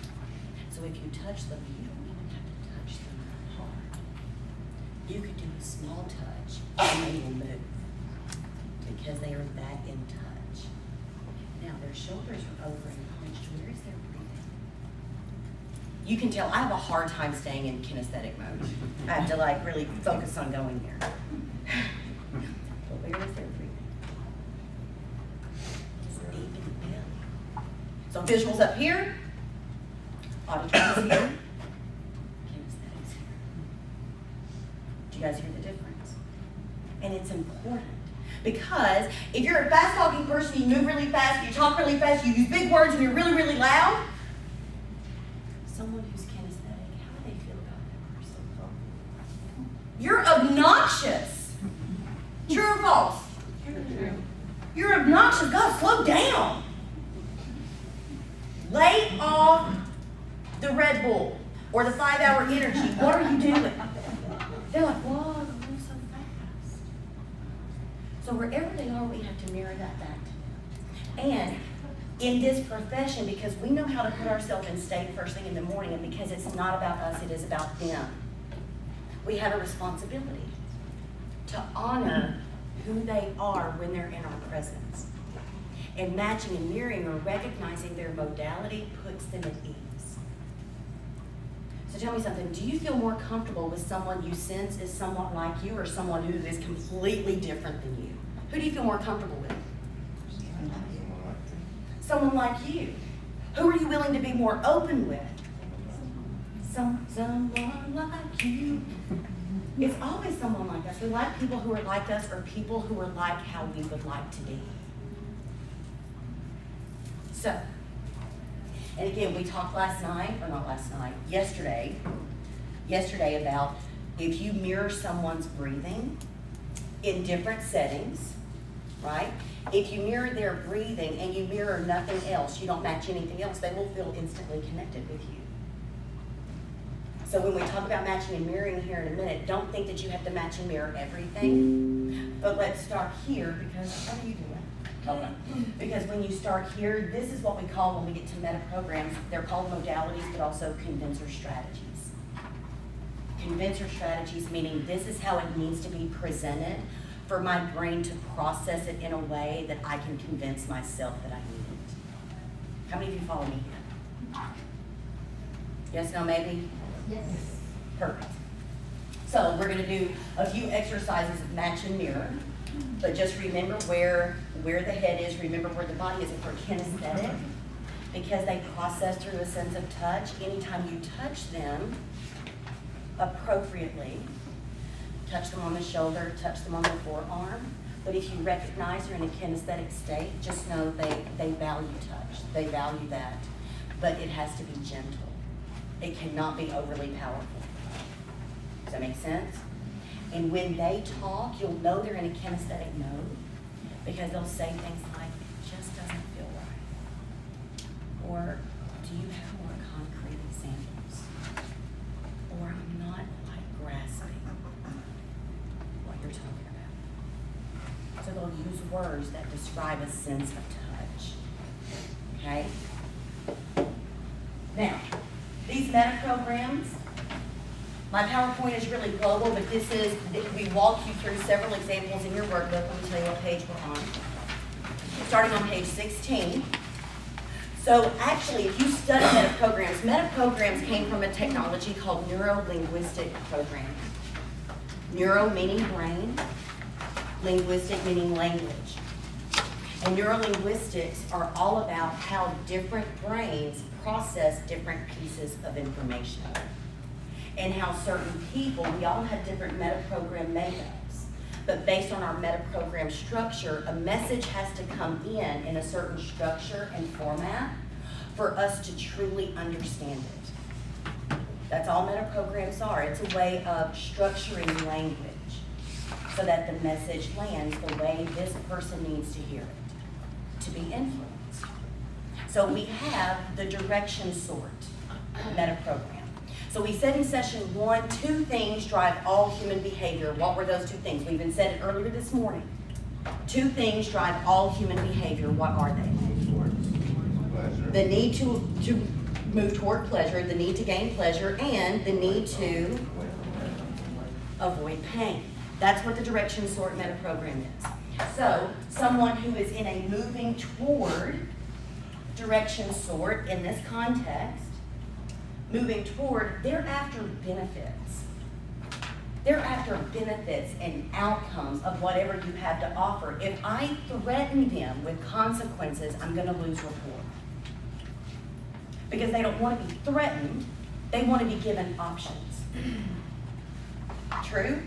So if you touch them, you don't even have to touch them hard. You could do a small touch and they will move because they are that in touch. Now their shoulders are over and hunched. Where is their breathing? You can tell I have a hard time staying in kinesthetic mode. I have to like really focus on going there. But where is their breathing? It's deep in the belly. So visuals up here, auditory's here, kinesthetics here. Do you guys hear the difference? And it's important because if you're a fast talking person, you move really fast, you talk really fast, you use big words and you're really, really loud, someone who's kinesthetic, how do they feel about that person? You're obnoxious. True or false? True. You're obnoxious. God, slow down. Lay off the Red Bull or the 5-hour energy. What are you doing? They're like, whoa, I'm moving so fast. So wherever they are, we have to mirror that back to them. And in this profession, because we know how to put ourselves in state first thing in the morning, and because it's not about us, it is about them, we have a responsibility to honor who they are when they're in our presence. And matching and mirroring or recognizing their modality puts them at ease. So tell me something, do you feel more comfortable with someone you sense is somewhat like you or someone who is completely different than you? Who do you feel more comfortable with? Someone like you. Who are you willing to be more open with? Someone like you. It's always someone like us. We like people who are like us or people who are like how we would like to be. So, and again, we talked yesterday about if you mirror someone's breathing in different settings, right? If you mirror their breathing and you mirror nothing else, you don't match anything else, they will feel instantly connected with you. So when we talk about matching and mirroring here in a minute, don't think that you have to match and mirror everything. But let's start here because, what are you doing? Okay. Because when you start here, this is what we call, when we get to meta programs, they're called modalities, but also convincer strategies. Convincer strategies meaning this is how it needs to be presented for my brain to process it in a way that I can convince myself that I need it. How many of you follow me here? Yes, no, maybe? Yes. Perfect. So we're going to do a few exercises of match and mirror, but just remember where the head is, remember where the body is. If we're kinesthetic, because they process through a sense of touch, anytime you touch them appropriately, touch them on the shoulder, touch them on the forearm, but if you recognize they're in a kinesthetic state, just know they value touch, they value that, but it has to be gentle. It cannot be overly powerful. Does that make sense? And when they talk, you'll know they're in a kinesthetic mode because they'll say things like, it just doesn't feel right. Or, do you have more concrete examples? Or, I'm not quite grasping what you're talking about. So they'll use words that describe a sense of touch. Okay? Now, these meta programs, my PowerPoint is really global, but we walk you through several examples in your workbook. Let me tell you what page we're on. Starting on page 16. So actually, if you study meta programs came from a technology called neuro-linguistic programming. Neuro meaning brain, linguistic meaning language. And neurolinguistics are all about how different brains process different pieces of information. And how certain people, we all have different meta-program makeups. But based on our meta-program structure, a message has to come in a certain structure and format for us to truly understand it. That's all meta-programs are. It's a way of structuring language so that the message lands the way this person needs to hear it, to be influenced. So we have the direction sort meta-program. So we said in session 1, 2 things drive all human behavior. What were those 2 things? We even said it earlier this morning. 2 things drive all human behavior. What are they? Pleasure. The need to move toward pleasure, the need to gain pleasure, and the need to avoid pain. That's what the direction sort meta program is. So someone who is in a moving toward direction sort in this context, moving toward, they're after benefits. They're after benefits and outcomes of whatever you have to offer. If I threaten them with consequences, I'm going to lose rapport. Because they don't want to be threatened, they want to be given options. True?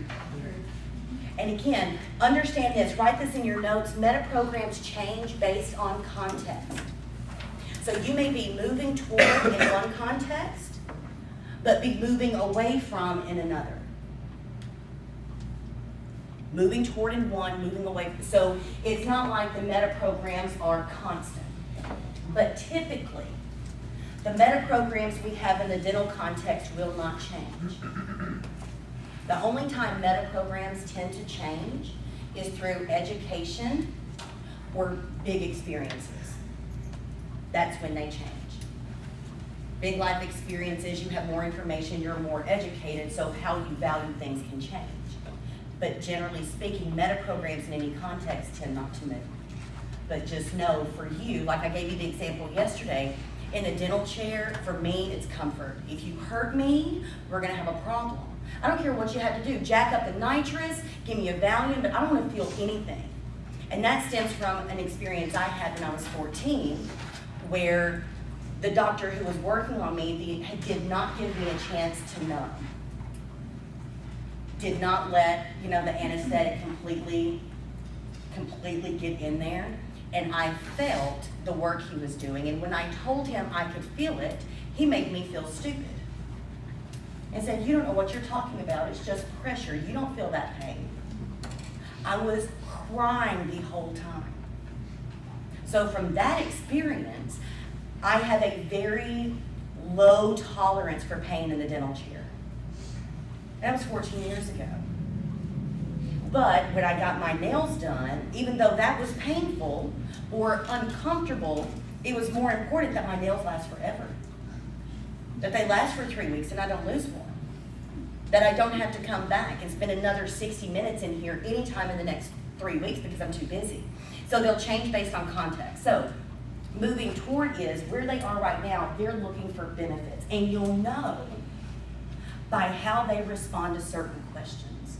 And again, understand this, write this in your notes, meta programs change based on context. So you may be moving toward in one context, but be moving away from in another. Moving toward in one, moving away. So it's not like the meta programs are constant. But typically, the meta programs we have in the dental context will not change. The only time meta programs tend to change is through education or big experiences. That's when they change. Big life experiences, you have more information, you're more educated, so how you value things can change. But generally speaking, meta programs in any context tend not to move. But just know for you, like I gave you the example yesterday, in the dental chair, for me, it's comfort. If you hurt me, we're gonna have a problem. I don't care what you have to do, jack up the nitrous, give me a Valium, but I don't wanna feel anything. And that stems from an experience I had when I was 14, where the doctor who was working on me did not give me a chance to numb. Did not let, the anesthetic completely get in there. And I felt the work he was doing. And when I told him I could feel it, he made me feel stupid. And said, you don't know what you're talking about. It's just pressure. You don't feel that pain. I was crying the whole time. So from that experience, I have a very low tolerance for pain in the dental chair. That was 14 years ago. But when I got my nails done, even though that was painful or uncomfortable, it was more important that my nails last forever. That they last for 3 weeks and I don't lose one. That I don't have to come back and spend another 60 minutes in here anytime in the next 3 weeks because I'm too busy. So they'll change based on context. So moving toward is where they are right now, they're looking for benefits. And you'll know by how they respond to certain questions.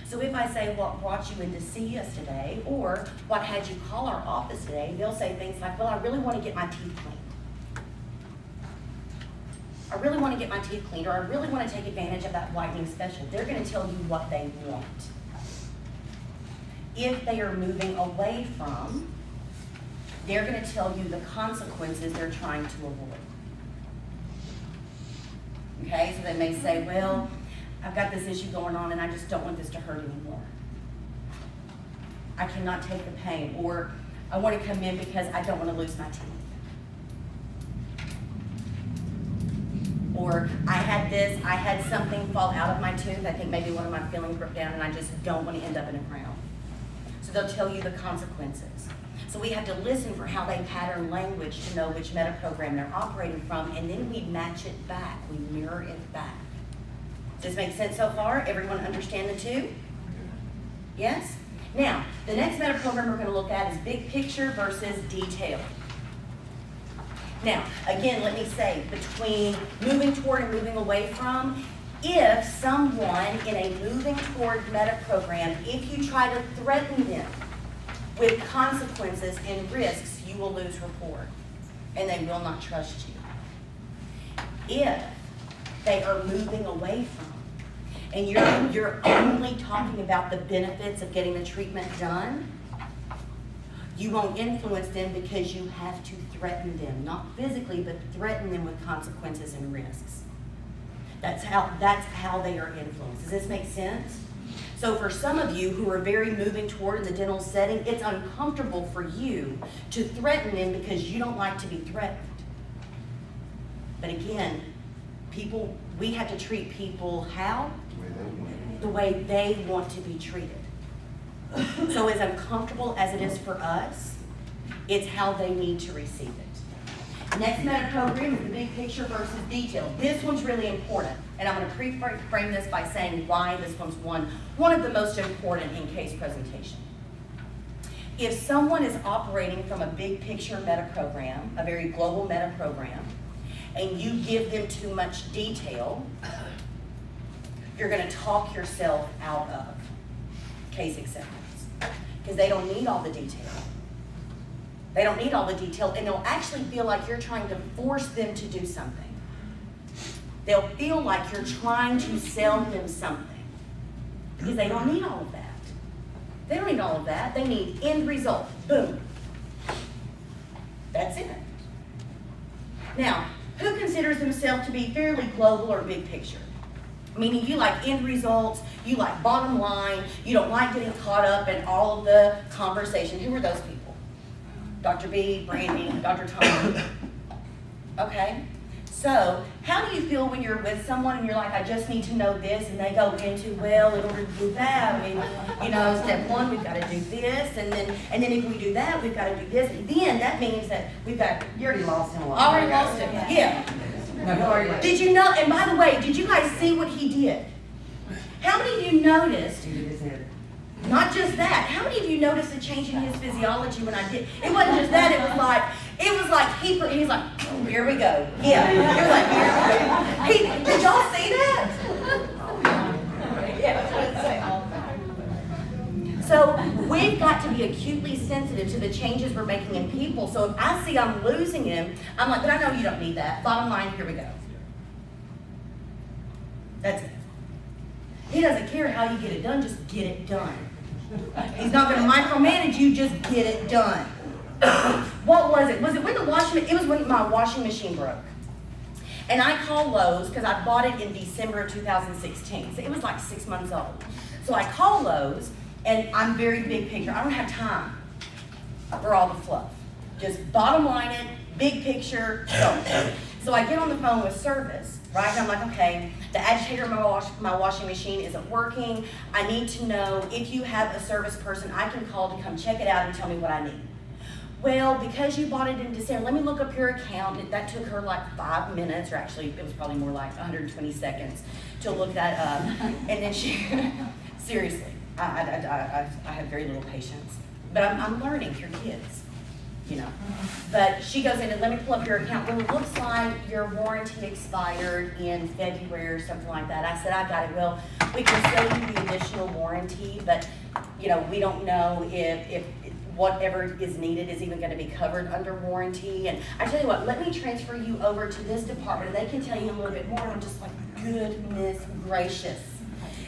So if I say, what brought you in to see us today, or what had you call our office today, they'll say things like, well, I really want to get my teeth cleaned. I really want to get my teeth cleaned, or I really want to take advantage of that whitening special. They're going to tell you what they want. If they are moving away from, they're going to tell you the consequences they're trying to avoid. Okay, so they may say, well, I've got this issue going on and I just don't want this to hurt anymore. I cannot take the pain, or I want to come in because I don't want to lose my teeth. Or I had something fall out of my tooth, I think maybe one of my fillings broke down and I just don't want to end up in a crown. So they'll tell you the consequences. So we have to listen for how they pattern language to know which meta program they're operating from, and then we match it back, we mirror it back. Does this make sense so far? Everyone understand the two? Yes? Now, the next meta program we're going to look at is big picture versus detail. Now, again, let me say, between moving toward and moving away from, if someone in a moving toward meta program, if you try to threaten them with consequences and risks, you will lose rapport, and they will not trust you. If they are moving away from, and you're only talking about the benefits of getting the treatment done, you won't influence them because you have to threaten them, not physically, but threaten them with consequences and risks. That's how they are influenced. Does this make sense? So for some of you who are very moving toward in the dental setting, it's uncomfortable for you to threaten them because you don't like to be threatened. But again, we have to treat people how? The way they want. The way they want to be treated. So as uncomfortable as it is for us, it's how they need to receive it. Next meta program is the big picture versus detail. This one's really important, and I'm going to pre-frame this by saying why this one's one of the most important in case presentation. If someone is operating from a big picture meta program, a very global meta program, and you give them too much detail, you're going to talk yourself out of case acceptance, because they don't need all the detail. They don't need all the detail, and they'll actually feel like you're trying to force them to do something. They'll feel like you're trying to sell them something, because they don't need all of that. They don't need all of that. They need end result. Boom. That's it. Now, who considers themselves to be fairly global or big picture? Meaning you like end results, you like bottom line, you don't like getting caught up in all of the conversation. Who are those people? Dr. B, Brandy, Dr. Tom. Okay, so how do you feel when you're with someone and you're like, I just need to know this, and they go into, well, in order to do that, step one, we've got to do this, and then if we do that, we've got to do this, and then that means that we've got, You already lost him a lot. already lost it, yeah. No, you already lost. Did you know, and by the way, did you guys see what he did? How many of you noticed, He did his head. not just that, how many of you noticed a change in his physiology when I did? It wasn't just that, it was like he's like, oh, here we go. Yeah, it was like, here we go. Did y'all see that? So we've got to be acutely sensitive to the changes we're making in people. So if I see I'm losing him, I'm like, but I know you don't need that. Bottom line, here we go. That's it. He doesn't care how you get it done, just get it done. He's not gonna micromanage you, just get it done. What was it? Was it when it was when my washing machine broke. And I called Lowe's, because I bought it in December of 2016. So it was like 6 months old. So I called Lowe's, and I'm very big picture. I don't have time for all the fluff. Just bottom line it, big picture, go. So I get on the phone with service, right? And I'm like, okay, the agitator in my washing machine isn't working. I need to know if you have a service person I can call to come check it out and tell me what I need. Well, because you bought it in December, let me look up your account. That took her like 5 minutes, or actually it was probably more like 120 seconds to look that up. And then she, seriously, I have very little patience. But I'm learning, your kids, But she goes in and let me pull up your account. Well, it looks like your warranty expired in February or something like that. I said, I got it. Well, we can sell you the additional warranty, but we don't know if whatever is needed is even going to be covered under warranty. And I tell you what, let me transfer you over to this department, and they can tell you a little bit more. And I'm just like, goodness gracious.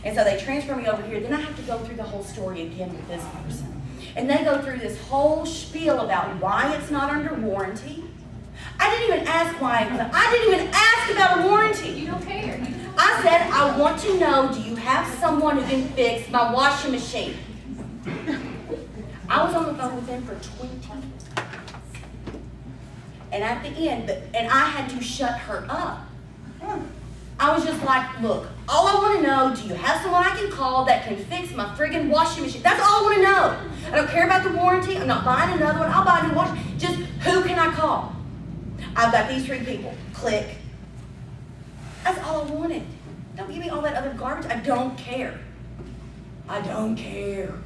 And so they transfer me over here. Then I have to go through the whole story again with this person. And they go through this whole spiel about why it's not under warranty. I didn't even ask why. I didn't even ask about a warranty. You don't care. I said, I want to know, do you have someone who can fix my washing machine? I was on the phone with them for 20 minutes. And at the end, and I had to shut her up. I was just like, look, all I want to know, do you have someone I can call that can fix my friggin' washing machine? That's all I want to know. I don't care about the warranty. I'm not buying another one. I'll buy a new washing machine. Just who can I call? I've got these 3 people. Click. That's all I wanted. Don't give me all that other garbage. I don't care. I don't care.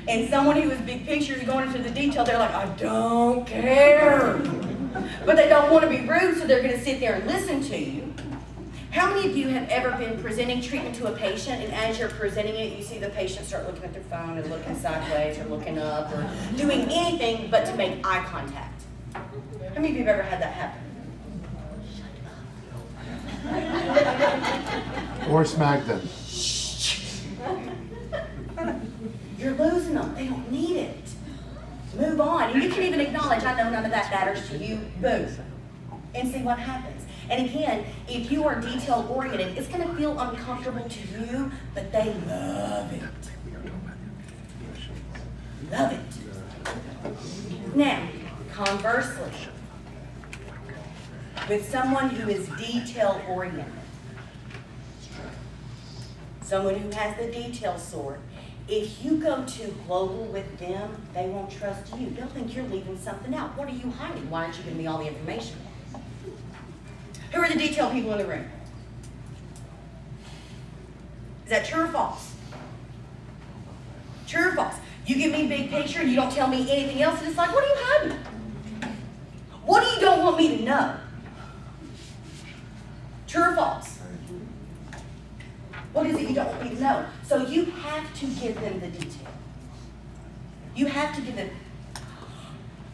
And someone who is big picture is going into the detail, they're like, I don't care. But they don't want to be rude, so they're going to sit there and listen to you. How many of you have ever been presenting treatment to a patient, and as you're presenting it, you see the patient start looking at their phone and looking sideways or looking up or doing anything but to make eye contact? How many of you have ever had that happen? Or smack them. You're losing them. They don't need it. Move on. And you can even acknowledge, I know none of that matters to you. Move. And see what happens. And again, if you are detail-oriented, it's going to feel uncomfortable to you, but they love it. Love it. Now, conversely, with someone who is detail oriented. Someone who has the detail sort. If you go too global with them, they won't trust you. They'll think you're leaving something out. What are you hiding? Why aren't you giving me all the information? Who are the detail people in the room? Is that true or false? True or false? You give me big picture and you don't tell me anything else, and it's like, what are you hiding? What do you don't want me to know? True or false? What is it you don't want me to know? So you have to give them the detail. You have to give them,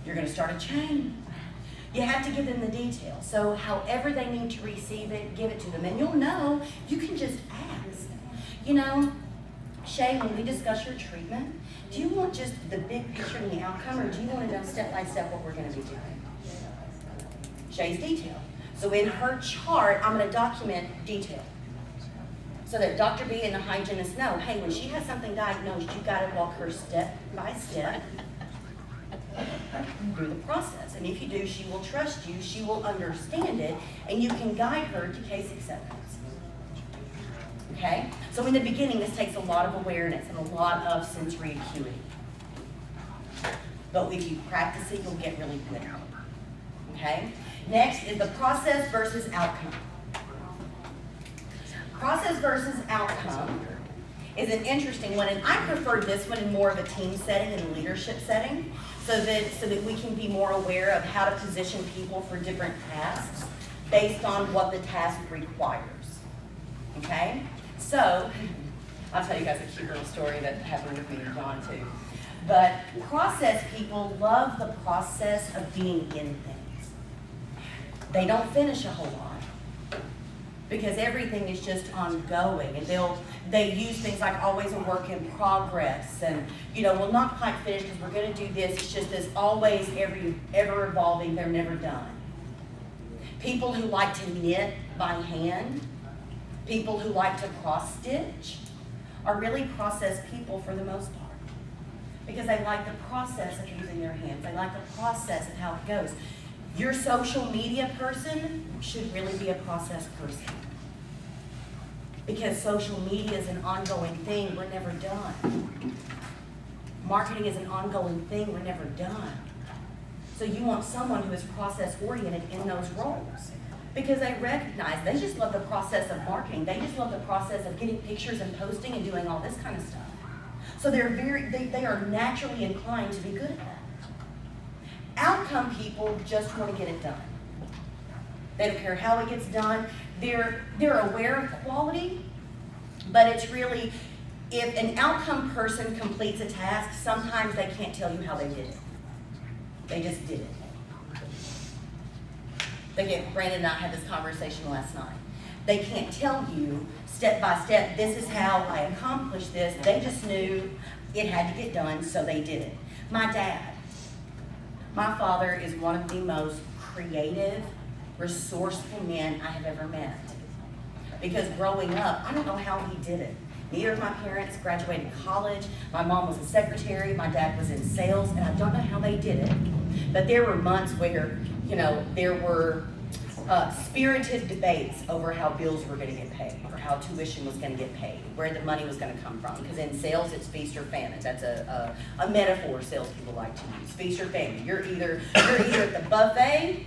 you're going to start a chain. You have to give them the detail. So however they need to receive it, give it to them. And you'll know, you can just ask. You know, Shay, when we discuss your treatment, do you want just the big picture and the outcome, or do you want to know step by step what we're going to be doing? Shay's detail. So in her chart, I'm going to document detail. So that Dr. B and the hygienist know, hey, when she has something diagnosed, you got to walk her step by step through the process. And if you do, she will trust you, she will understand it, and you can guide her to case acceptance. Okay? So in the beginning, this takes a lot of awareness and a lot of sensory acuity. But if you practice it, you'll get really good at it. Okay? Next is the process versus outcome. Process versus outcome is an interesting one, and I prefer this one in more of a team setting and a leadership setting, so that we can be more aware of how to position people for different tasks based on what the task requires. Okay? So, I'll tell you guys a cute little story that happened with me and John too. But process people love the process of being in things. They don't finish a whole lot, because everything is just ongoing, and they use things like always a work in progress, and we're not quite finished because we're going to do this. It's just this always ever evolving. They're never done. People who like to knit by hand, people who like to cross stitch, are really process people for the most part, because they like the process of using their hands. They like the process of how it goes. Your social media person should really be a process person, because social media is an ongoing thing. We're never done. Marketing is an ongoing thing. We're never done. So you want someone who is process oriented in those roles, because they recognize, they just love the process of marketing. They just love the process of getting pictures and posting and doing all this kind of stuff. So they are naturally inclined to be good at that. Outcome people just want to get it done. They don't care how it gets done. They're aware of quality, but it's really, if an outcome person completes a task, sometimes they can't tell you how they did it. They just did it. Brandon and I had this conversation last night. They can't tell you step by step, this is how I accomplished this. They just knew it had to get done, so they did it. My father is one of the most creative, resourceful men I have ever met. Because growing up, I don't know how he did it. Neither of my parents graduated college. My mom was a secretary. My dad was in sales, and I don't know how they did it. But there were months where, there were spirited debates over how bills were going to get paid, or how tuition was going to get paid, where the money was going to come from. Because in sales, it's feast or famine. That's a metaphor salespeople like to use. Feast or famine. You're either at the buffet,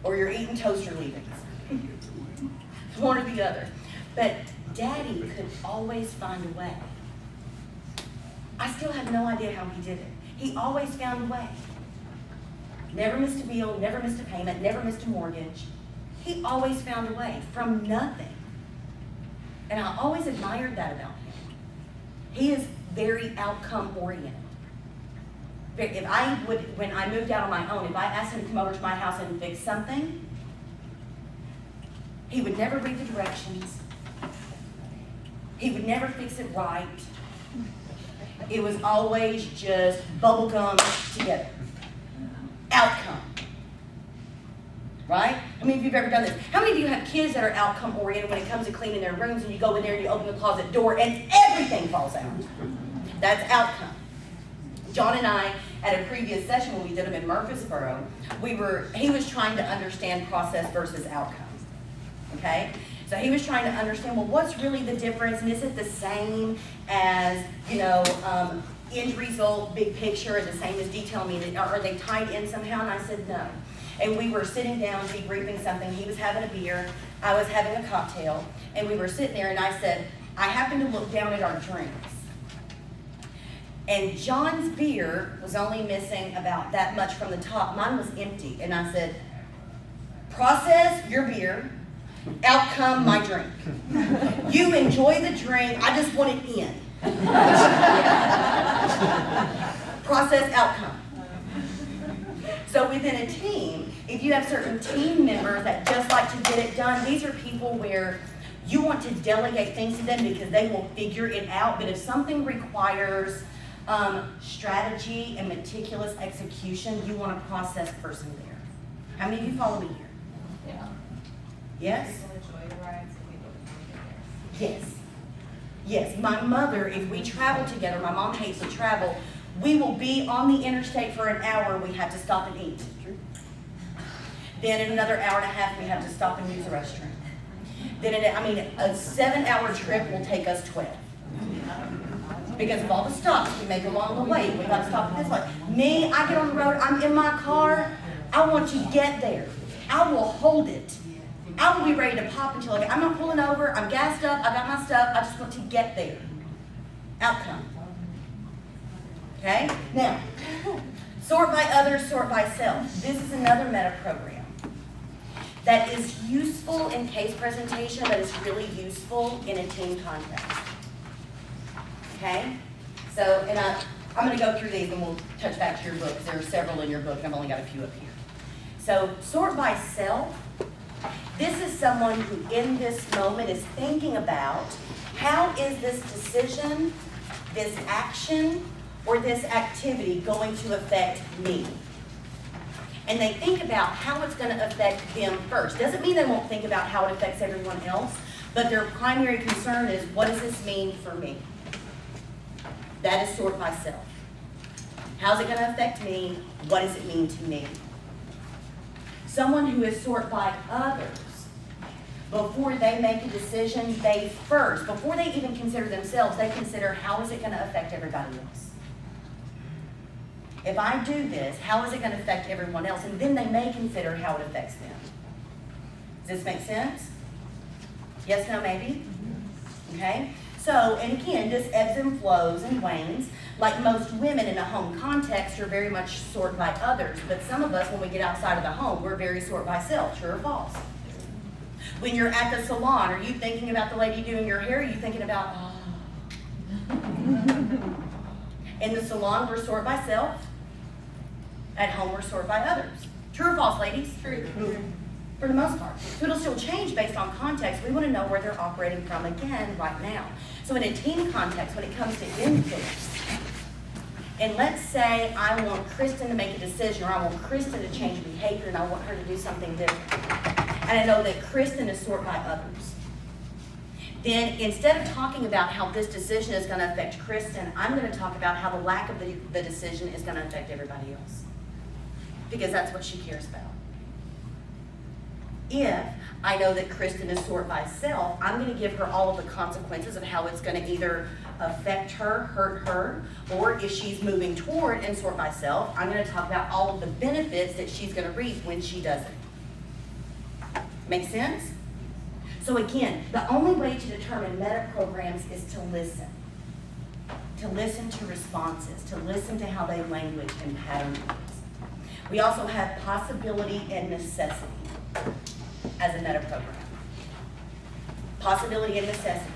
or you're eating toaster leavings. One or the other. But Daddy could always find a way. I still have no idea how he did it. He always found a way. Never missed a bill, never missed a payment, never missed a mortgage. He always found a way from nothing. And I always admired that about him. He is very outcome oriented. When I moved out on my own, if I asked him to come over to my house and fix something, he would never read the directions. He would never fix it right. It was always just bubblegum together. Outcome. Right? How many of you have ever done this? How many of you have kids that are outcome oriented when it comes to cleaning their rooms, and you go in there and you open the closet door and everything falls out? That's outcome. John and I at a previous session when we did them in Murfreesboro, he was trying to understand process versus outcome, okay? So he was trying to understand, well, what's really the difference, and is it the same as, end result, big picture, and the same as detail meaning, are they tied in somehow? And I said, no. And we were sitting down debriefing something, he was having a beer, I was having a cocktail, and we were sitting there, and I said, I happened to look down at our drinks. And John's beer was only missing about that much from the top. Mine was empty. And I said, process your beer, outcome my drink. You enjoy the drink, I just want it in. Process, outcome. So within a team, if you have certain team members that just like to get it done, these are people where you want to delegate things to them because they will figure it out. But if something requires strategy and meticulous execution, you want a process person there. How many of you follow me here? Yeah. Yes? People enjoy the rides and people don't get there. Yes. Yes. My mother, if we travel together, my mom hates to travel, we will be on the interstate for an hour, we have to stop and eat. Then in another hour and a half, we have to stop and use the restroom. Then, a 7-hour trip will take us 12. Because of all the stops we make along the way. We gotta stop at this way. Me, I get on the road, I'm in my car, I want to get there. I will hold it. I will be ready to pop until I'm not pulling over, I'm gassed up, I got my stuff, I just want to get there. Outcome. Okay? Now, sort by others, sort by self. This is another meta program that is useful in case presentation, but is really useful in a team context. Okay? So, and I'm going to go through these and we'll touch back to your book, because there are several in your book, and I've only got a few up here. So, sort by self. This is someone who in this moment is thinking about, how is this decision, this action, or this activity going to affect me? And they think about how it's going to affect them first. Doesn't mean they won't think about how it affects everyone else, but their primary concern is, what does this mean for me? That is sort by self. How's it going to affect me? What does it mean to me? Someone who is sort by others, before they make a decision, before they even consider themselves, they consider, how is it going to affect everybody else? If I do this, how is it going to affect everyone else? And then they may consider how it affects them. Does this make sense? Yes, no, maybe? Okay? So, and again, this ebbs and flows and wanes. Like most women in a home context are very much sort by others, but some of us, when we get outside of the home, we're very sort by self. True or false? When you're at the salon, are you thinking about the lady doing your hair? Or are you thinking about, In the salon, we're sort by self. At home, we're sort by others. True or false, ladies? True. For the most part. So it'll still change based on context. We want to know where they're operating from again right now. So in a team context, when it comes to influence, and let's say I want Kristen to make a decision, or I want Kristen to change behavior, and I want her to do something different. And I know that Kristen is sort by others. Then instead of talking about how this decision is going to affect Kristen, I'm going to talk about how the lack of the decision is going to affect everybody else. Because that's what she cares about. If I know that Kristen is sort by self, I'm going to give her all of the consequences of how it's going to either affect her, hurt her, or if she's moving toward and sort by self, I'm going to talk about all of the benefits that she's going to reap when she does it. Make sense? So again, the only way to determine meta programs is to listen. To listen to responses, to listen to how they language and pattern things. We also have possibility and necessity as a meta program. Possibility and necessity.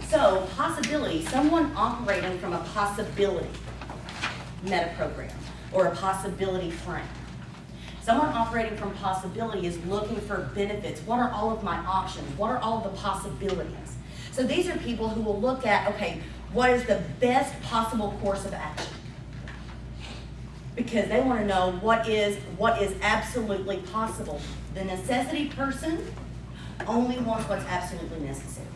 So possibility, someone operating from a possibility meta program or a possibility frame. Someone operating from possibility is looking for benefits. What are all of my options? What are all of the possibilities? So these are people who will look at, okay, what is the best possible course of action? Because they want to know what is absolutely possible. The necessity person only wants what's absolutely necessary.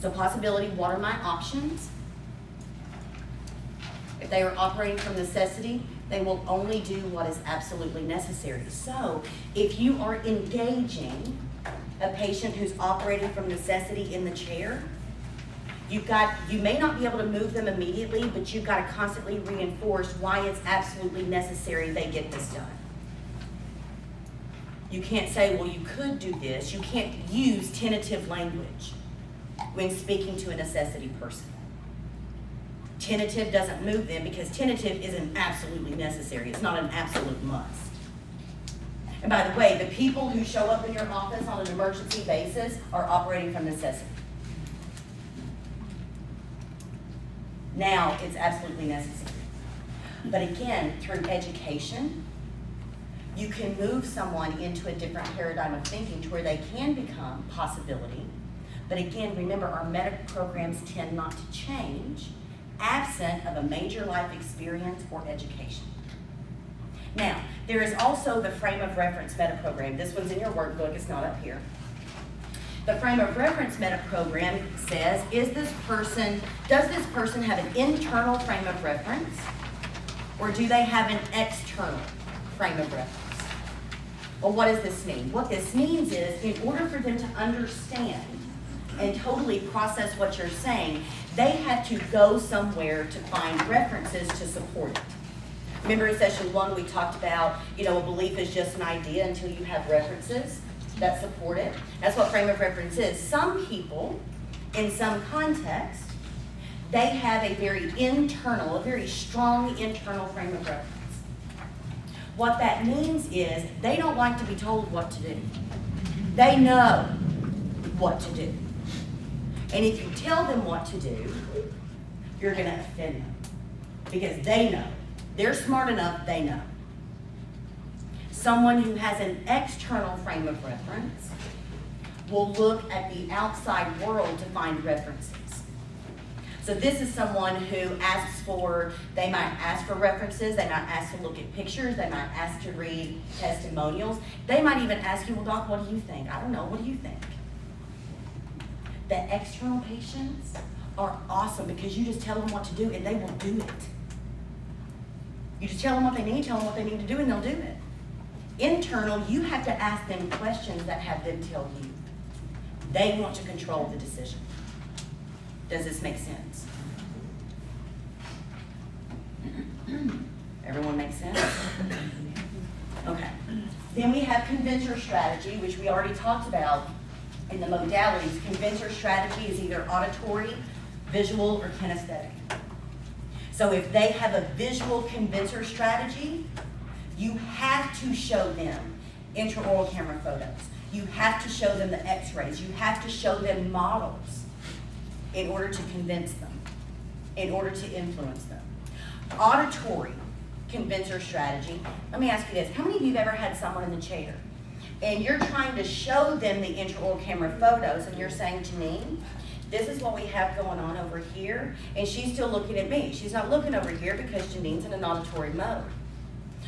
So possibility, what are my options? If they are operating from necessity, they will only do what is absolutely necessary. So if you are engaging a patient who's operating from necessity in the chair, you may not be able to move them immediately, but you've got to constantly reinforce why it's absolutely necessary they get this done. You can't say, well, you could do this. You can't use tentative language when speaking to a necessity person. Tentative doesn't move them because tentative isn't absolutely necessary. It's not an absolute must. And by the way, the people who show up in your office on an emergency basis are operating from necessity. Now, it's absolutely necessary. But again, through education, you can move someone into a different paradigm of thinking to where they can become possibility. But again, remember, our medical programs tend not to change absent of a major life experience or education. Now, there is also the frame of reference meta program. This one's in your workbook, it's not up here. The frame of reference meta program says, does this person have an internal frame of reference, or do they have an external frame of reference? Well, what does this mean? What this means is, in order for them to understand and totally process what you're saying, they have to go somewhere to find references to support it. Remember in session 1 we talked about, a belief is just an idea until you have references that support it. That's what frame of reference is. Some people, in some context, they have a very strong internal frame of reference. What that means is they don't like to be told what to do. They know what to do. And if you tell them what to do, you're going to offend them because they know. They're smart enough, they know. Someone who has an external frame of reference will look at the outside world to find references. So this is someone who they might ask for references, they might ask to look at pictures, they might ask to read testimonials. They might even ask you, well, doc, what do you think? I don't know, what do you think? The external patients are awesome because you just tell them what to do and they will do it. You just tell them what they need to do, and they'll do it. Internal, you have to ask them questions that have them tell you. They want to control the decision. Does this make sense? Everyone make sense? Okay. Then we have convincer strategy, which we already talked about in the modalities. Convincer strategy is either auditory, visual, or kinesthetic. So if they have a visual convincer strategy, you have to show them intraoral camera photos. You have to show them the x-rays. You have to show them models in order to convince them, in order to influence them. Auditory convincer strategy, let me ask you this. How many of you have ever had someone in the chair and you're trying to show them the intraoral camera photos and you're saying, Janine, this is what we have going on over here, and she's still looking at me. She's not looking over here because Janine's in an auditory mode.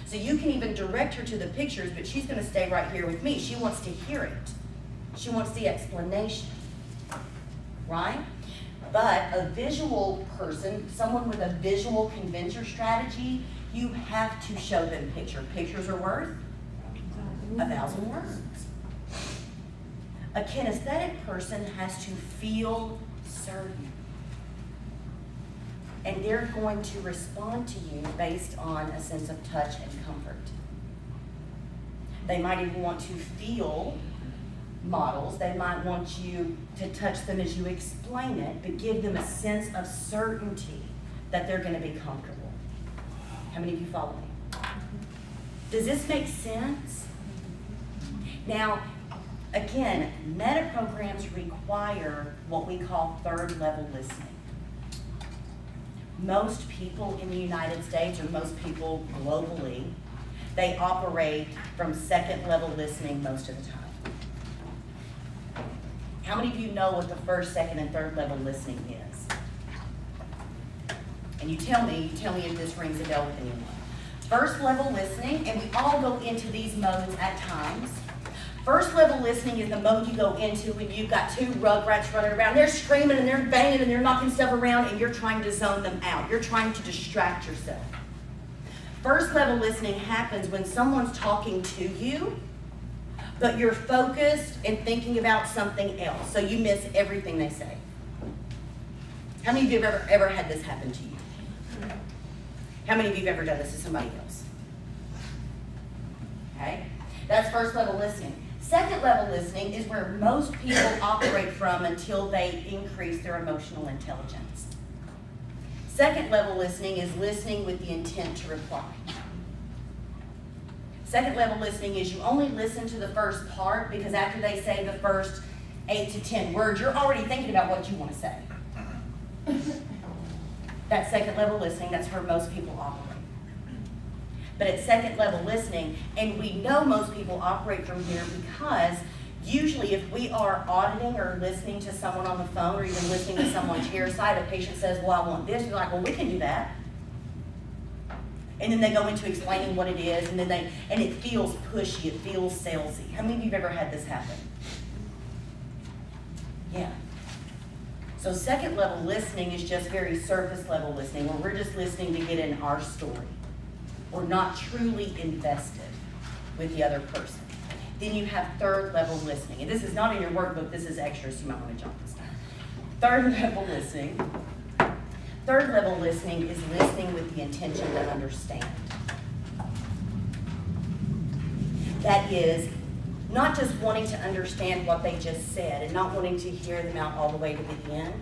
So you can even direct her to the pictures, but she's going to stay right here with me. She wants to hear it. She wants the explanation, right? But a visual person, someone with a visual convincer strategy, you have to show them picture. Pictures are worth 1,000 words. A kinesthetic person has to feel certain. And they're going to respond to you based on a sense of touch and comfort. They might even want to feel models. They might want you to touch them as you explain it, but give them a sense of certainty that they're going to be comfortable. How many of you follow me? Does this make sense? Now, again, meta programs require what we call third level listening. Most people in the United States, or most people globally, they operate from second level listening most of the time. How many of you know what the first, second, and third level listening is? And you tell me if this rings a bell with anyone. First level listening, and we all go into these modes at times. First level listening is the mode you go into when you've got two rugrats running around. They're screaming and they're banging and they're knocking stuff around and you're trying to zone them out. You're trying to distract yourself. First level listening happens when someone's talking to you, but you're focused and thinking about something else, so you miss everything they say. How many of you have ever had this happen to you? How many of you have ever done this to somebody else? Okay, that's first level listening. Second level listening is where most people operate from until they increase their emotional intelligence. Second level listening is listening with the intent to reply. Second level listening is you only listen to the first part because after they say the first 8 to 10 words, you're already thinking about what you want to say. That's second level listening. That's where most people operate. But at second level listening, and we know most people operate from here because usually if we are auditing or listening to someone on the phone or even listening to someone chairside, a patient says, well, I want this, you're like, well, we can do that. And then they go into explaining what it is, and and it feels pushy, it feels salesy. How many of you have ever had this happen? Yeah. So second level listening is just very surface level listening, where we're just listening to get in our story. We're not truly invested with the other person. Then you have third level listening. And this is not in your workbook, this is extra, so you might want to jot this down. Third level listening. Third level listening is listening with the intention to understand. That is not just wanting to understand what they just said and not wanting to hear them out all the way to the end,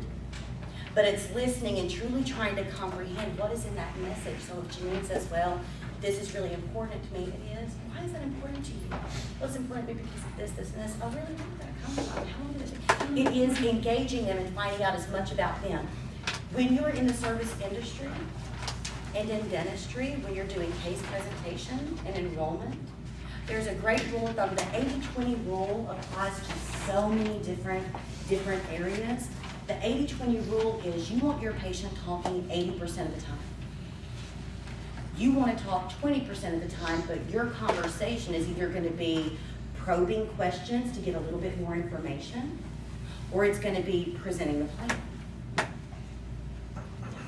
but it's listening and truly trying to comprehend what is in that message. So if Janine says, well, this is really important to me, it is. Why is that important to you? Well, it's important to me because of this, this, and this. Oh, really? Where did that come from? How long did it take? It is engaging them and finding out as much about them. When you're in the service industry and in dentistry, when you're doing case presentation and enrollment, there's a great rule of thumb. The 80-20 rule applies to so many different areas. The 80-20 rule is you want your patient talking 80% of the time. You want to talk 20% of the time, but your conversation is either going to be probing questions to get a little bit more information, or it's going to be presenting the plan.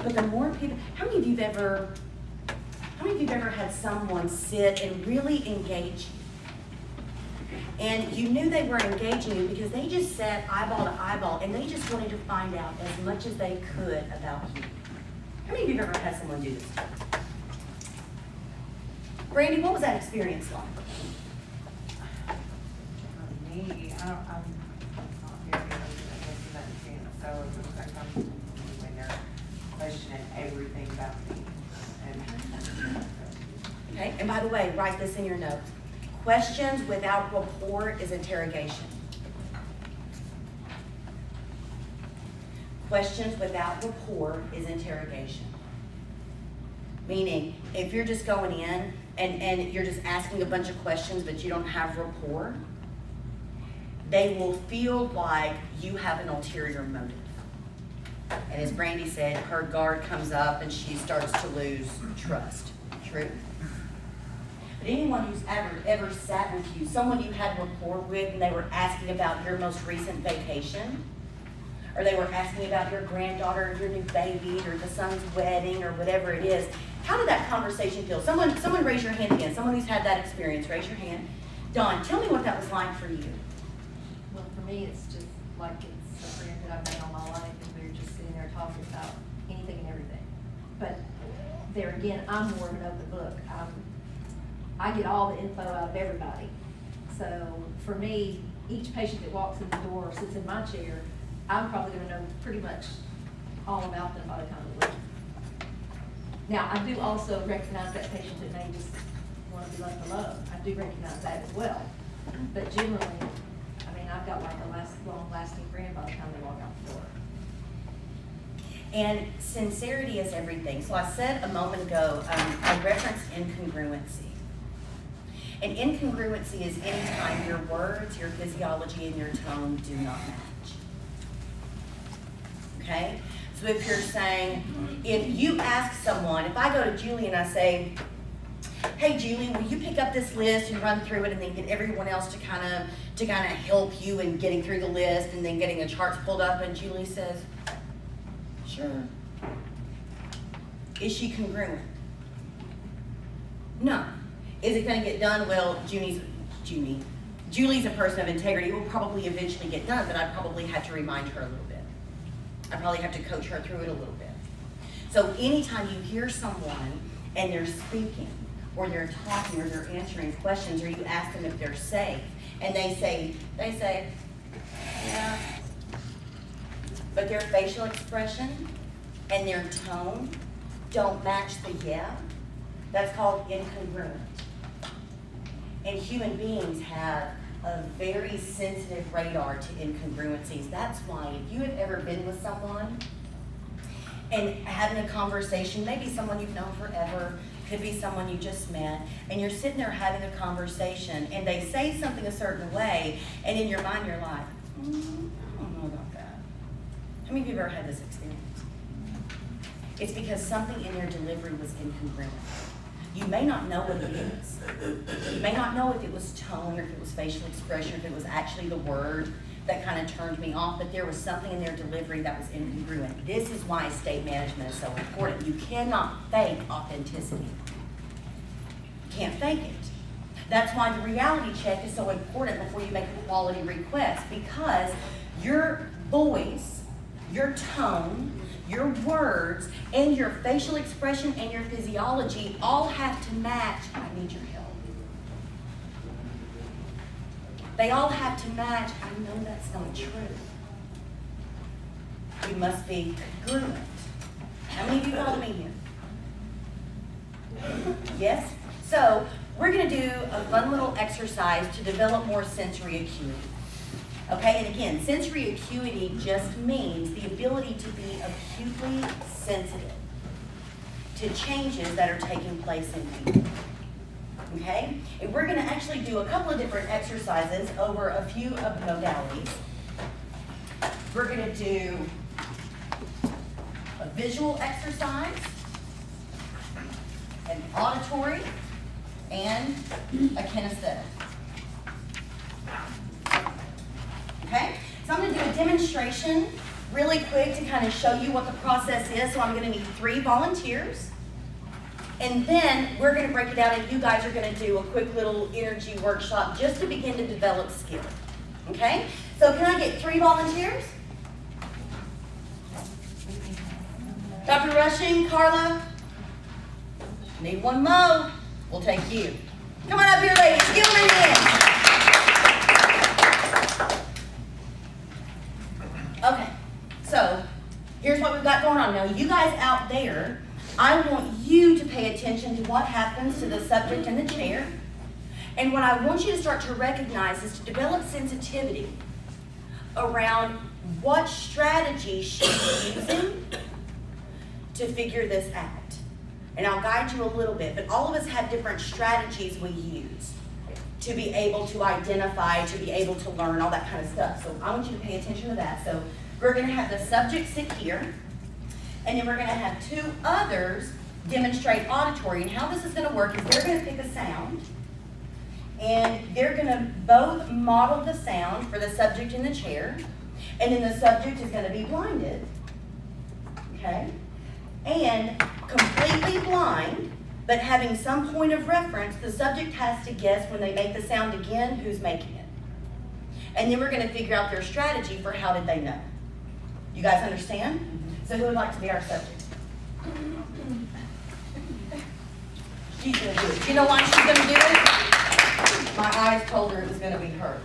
But the more people, how many of you've ever had someone sit and really engage you? And you knew they were engaging you because they just sat eyeball to eyeball and they just wanted to find out as much as they could about you. How many of you have ever had someone do this? Brandy, what was that experience like? For me, I'm not very good at that experience, so it was like when they're questioning everything about me. Okay, and by the way, write this in your notes. Questions without rapport is interrogation. Questions without rapport is interrogation. Meaning, if you're just going in and you're just asking a bunch of questions but you don't have rapport, they will feel like you have an ulterior motive. And as Brandy said, her guard comes up and she starts to lose trust. True? But anyone who's ever sat with you, someone you had rapport with and they were asking about your most recent vacation, or they were asking about your granddaughter, or your new baby, or the son's wedding, or whatever it is, how did that conversation feel? Someone raise your hand again. Someone who's had that experience, raise your hand. Dawn, tell me what that was like for you. Well, for me, it's just like it's a friend that I've known all my life, and we're just sitting there talking about anything and everything. But there again, I'm more of an open book. I get all the info out of everybody. So for me, each patient that walks in the door or sits in my chair, I'm probably gonna know pretty much all about them by the time they leave. Now, I do also recognize that patient that may just want to be left alone. I do recognize that as well. But generally, I mean, I've got like a long-lasting friend by the time they walk out the door. And sincerity is everything. So I said a moment ago, I referenced incongruency. And incongruency is any time your words, your physiology, and your tone do not match. Okay? So if you're saying, if you ask someone, if I go to Julie and I say, hey Julie, will you pick up this list and run through it and then get everyone else to kind of help you in getting through the list and then getting the charts pulled up? And Julie says, sure. Is she congruent? No. Is it gonna get done? Well, Julie's a person of integrity. It will probably eventually get done, but I probably have to remind her a little bit. I probably have to coach her through it a little bit. So anytime you hear someone and they're speaking, or they're talking, or they're answering questions, or you ask them if they're safe, and they say, yeah, but their facial expression and their tone don't match the yeah, that's called incongruent. And human beings have a very sensitive radar to incongruencies. That's why if you have ever been with someone and having a conversation, maybe someone you've known forever, could be someone you just met, and you're sitting there having a conversation and they say something a certain way, and in your mind you're like, I don't know about that. How many of you have ever had this experience? It's because something in their delivery was incongruent. You may not know what it is. You may not know if it was tone, or if it was facial expression, or if it was actually the word that kind of turned me off, but there was something in their delivery that was incongruent. This is why estate management is so important. You cannot fake authenticity. You can't fake it. That's why the reality check is so important before you make a quality request, because your voice, your tone, your words, and your facial expression and your physiology all have to match. I need your help. They all have to match. I know that's not true. You must be congruent. How many of you follow me here? Yes? So we're going to do a fun little exercise to develop more sensory acuity. Okay, and again, sensory acuity just means the ability to be acutely sensitive to changes that are taking place in people. Okay, and we're going to actually do a couple of different exercises over a few of the modalities. We're going to do a visual exercise, an auditory, and a kinesthetic. Okay, so I'm going to do a demonstration really quick to kind of show you what the process is. So I'm going to need 3 volunteers. And then we're going to break it out, and you guys are going to do a quick little energy workshop just to begin to develop skill. Okay, so can I get 3 volunteers? Dr. Rushing, Carla? Need 1 more. We'll take you. Come on up here, ladies. Give them a hand. Okay, so here's what we've got going on. Now, you guys out there, I want you to pay attention to what happens to the subject in the chair. And what I want you to start to recognize is to develop sensitivity around what strategy she's using to figure this out. And I'll guide you a little bit, but all of us have different strategies we use to be able to identify, to be able to learn, all that kind of stuff. So I want you to pay attention to that. So we're going to have the subject sit here, and then we're going to have 2 others demonstrate auditory. And how this is going to work is they're going to pick a sound, and they're going to both model the sound for the subject in the chair, and then the subject is going to be blinded, okay? And completely blind, but having some point of reference, the subject has to guess when they make the sound again who's making it. And then we're going to figure out their strategy for how did they know. You guys understand? So who would like to be our subject? She's going to do it. Do you know why she's going to do it? My eyes told her it was going to be her.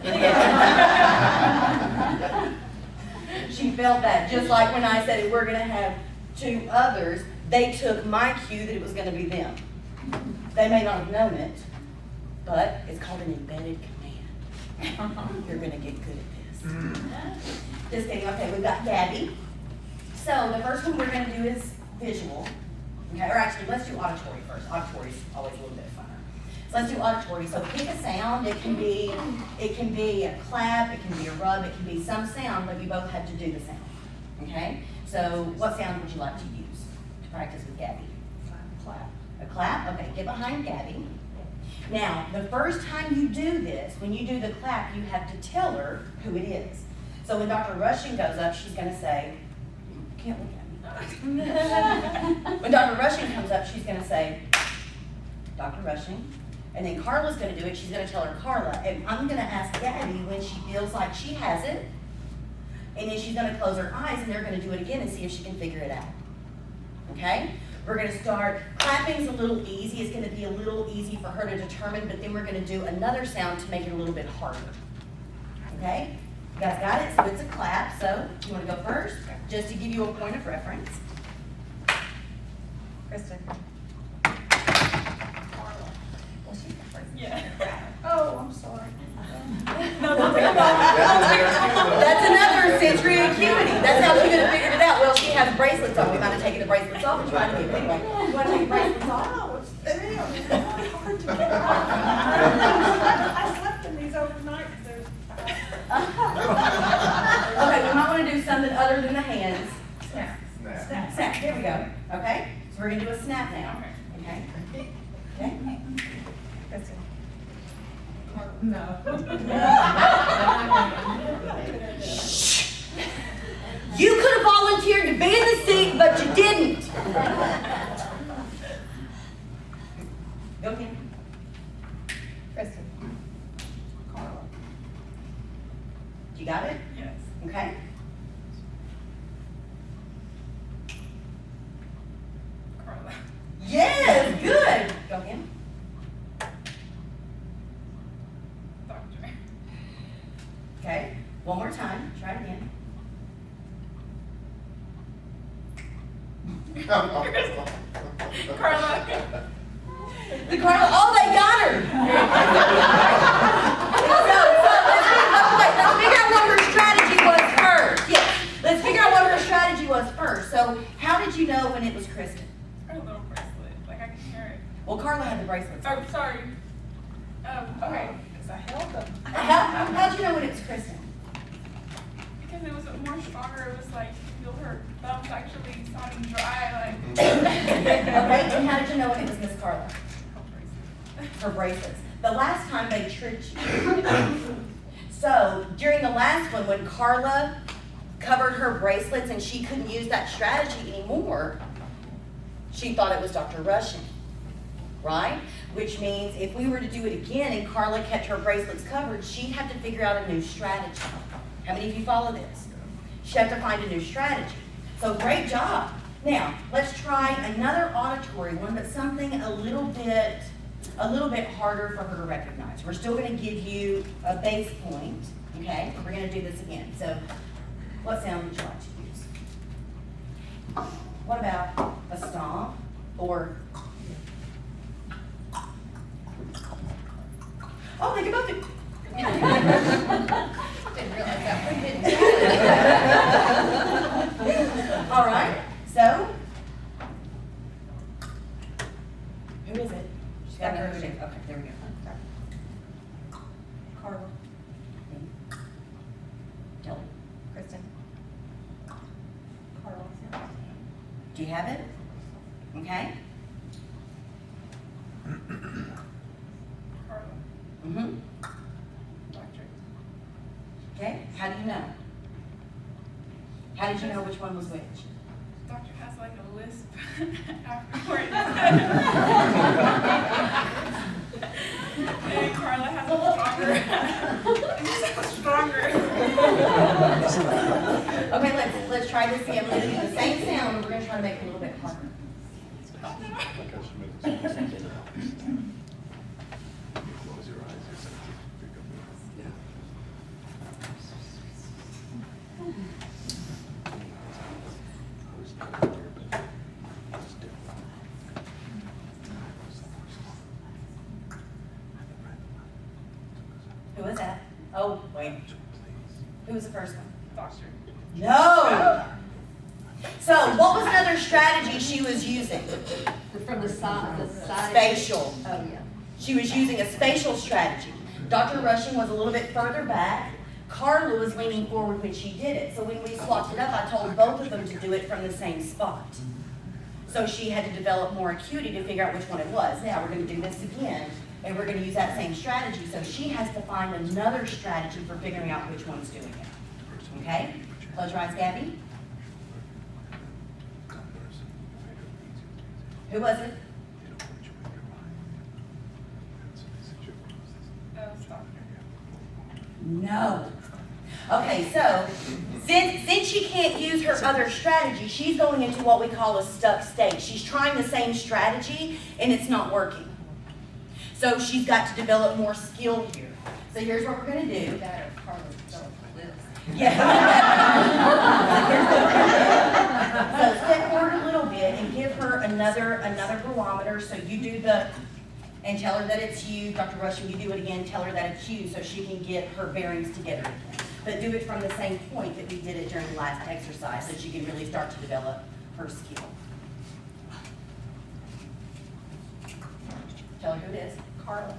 She felt that. Just like when I said we're going to have 2 others, they took my cue that it was going to be them. They may not have known it, but it's called an embedded command. You're going to get good at this. Just kidding. Okay, we've got Gabby. So the first one we're going to do is visual. Okay, or actually, let's do auditory first. Auditory is always a little bit funner. So let's do auditory. So pick a sound. It can be a clap, it can be a rub, it can be some sound, but you both have to do the sound. Okay? So what sound would you like to use to practice with Gabby? Clap. A clap? Okay, get behind Gabby. Now, the first time you do this, when you do the clap, you have to tell her who it is. So when Dr. Rushing goes up, she's gonna say, can't look at me. When Dr. Rushing comes up, she's gonna say, Dr. Rushing. And then Carla's gonna do it, she's gonna tell her Carla. And I'm gonna ask Gabby when she feels like she has it. And then she's gonna close her eyes and they're gonna do it again and see if she can figure it out. Okay? We're gonna start, clapping's a little easy, it's gonna be a little easy for her to determine, but then we're gonna do another sound to make it a little bit harder. Okay? You guys got it? So it's a clap, so you wanna go first? Just to give you a point of reference. Kristen. Yeah. Oh, I'm sorry. That's another sensory acuity. That's how she could have figured it out. Well, she has bracelets on. We might have taken the bracelets off and tried to get it anyway. You want to take the bracelets off? Oh, it's really hard to get on. I slept in these overnight because Okay, we might want to do something other than the hands. Snap. Snap. Snap. Here we go. Okay? So we're going to do a snap now. Okay? Okay? Kristen. No. You could have volunteered to be in the seat, but you didn't. Go again. Kristen. Carla. You got it? Yes. Okay. Carla. Yes, good. Go again. Doctor. Okay. One more time. Try it again. Carla. The Carla. Oh, they got her. Let's figure out what her strategy was first. Yes. Let's figure out what her strategy was first. So, how did you know when it was Kristen? Her little bracelet. Like I can hear it. Well, Carla had the bracelets. Oh, sorry. Okay. Because I held them. How'd you know when it was Kristen? Because it was more stronger. It was like you feel her thumbs actually sounding dry. Like. Okay, and how did you know when it was Miss Carla? Her bracelet. Her bracelets. The last time they tricked you. So, during the last one, when Carla covered her bracelets and she couldn't use that strategy anymore, she thought it was Dr. Rushing, right? Which means if we were to do it again and Carla kept her bracelets covered, she'd have to figure out a new strategy. How many of you follow this? She'd have to find a new strategy. So great job. Now, let's try another auditory one, but something a little bit harder for her to recognize. We're still going to give you a base point, okay? We're going to do this again. So, what sound would you like to use? What about a stomp or? Oh, they can both do. Didn't realize that one didn't. All right. So, who is it? She's got to know who it is. Okay, there we go. Carla. Kelly, Kristen. Carla. do you have it? Okay. Carla. Mm-hmm. Doctor. Okay. How do you know? How did you know which one was which? Doctor has like a lisp afterwards. And Carla has a stronger. Okay, let's try this again. We're gonna do the same sound, and we're gonna try to make it a little bit harder. Close your eyes. You're sensitive. Pick up your- Yeah. Who was that? Oh, wait. Who was the first one? Doctor. No! So, what was another strategy she was using? From the side. Spatial. Oh, yeah. She was using a spatial strategy. Dr. Rushing was a little bit further back. Carla was leaning forward when she did it. So when we swapped it up, I told both of them to do it from the same spot. So she had to develop more acuity to figure out which one it was. Now, we're gonna do this again, and we're gonna use that same strategy. So she has to find another strategy for figuring out which one's doing it. Okay? Close your eyes, Gabby. Who was it? No. Okay, so since she can't use her other strategy, she's going into what we call a stuck state. She's trying the same strategy and it's not working. So she's got to develop more skill here. So here's what we're going to do. That or Carlos developed lips. Yeah. So step forward a little bit and give her another barometer. So you do the, and tell her that it's you. Dr. Rushing, you do it again. Tell her that it's you so she can get her bearings together again. But do it from the same point that we did it during the last exercise so she can really start to develop her skill. Tell her who it is. Carla.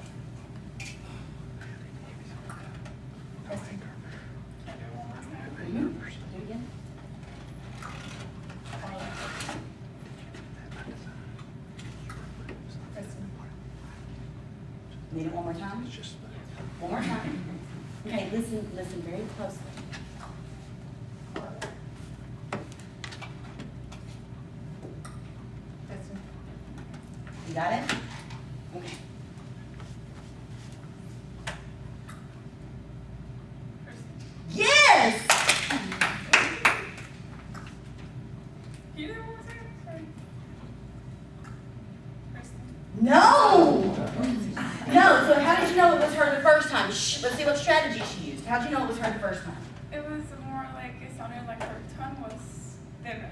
Mm-hmm. Do it again. Need it one more time? One more time. Okay, listen very closely. You got it? Okay. Yes! No! No, so how did you know it was her the first time? Shh, let's see what strategy she used. How'd you know it was her the first time? It was more like, it sounded like her tongue was thinner.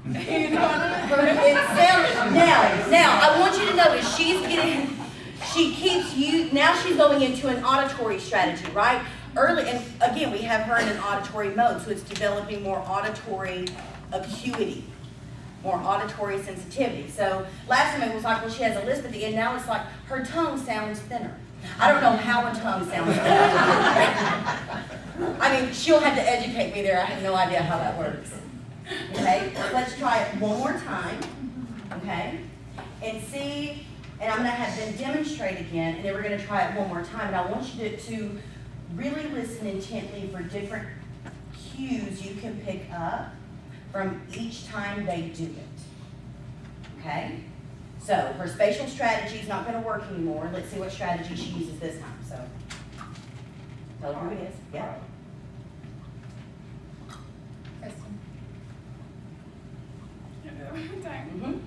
You know what I mean? It sounds, now, I want you to notice she keeps now she's going into an auditory strategy, right? Early, and again, we have her in an auditory mode, so it's developing more auditory acuity, more auditory sensitivity. So last time it was like, well, she has a lisp at the end, now it's like her tongue sounds thinner. I don't know how a tongue sounds thinner. I mean, she'll have to educate me there, I have no idea how that works. Okay, let's try it one more time, okay? And see, and I'm gonna have them demonstrate again, and then we're gonna try it one more time. And I want you to really listen intently for different cues you can pick up from each time they do it, okay? So her spatial strategy is not gonna work anymore. Let's see what strategy she uses this time, so. Tell her who it is, yeah. Mm-hmm.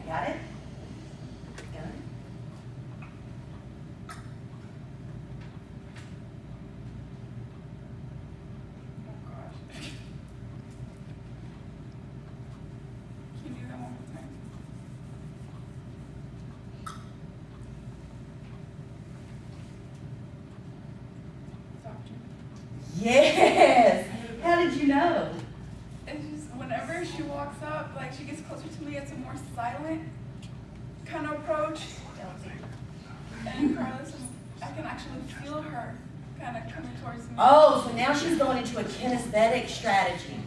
Got it? Got it? Oh gosh. Can you do that one more time? Doctor. Yes! How did you know? It's just whenever she walks up, like she gets closer to me, it's a more silent kind of approach. And Carlos, I can actually feel her kind of coming towards me. Oh, so now she's going into a kinesthetic strategy.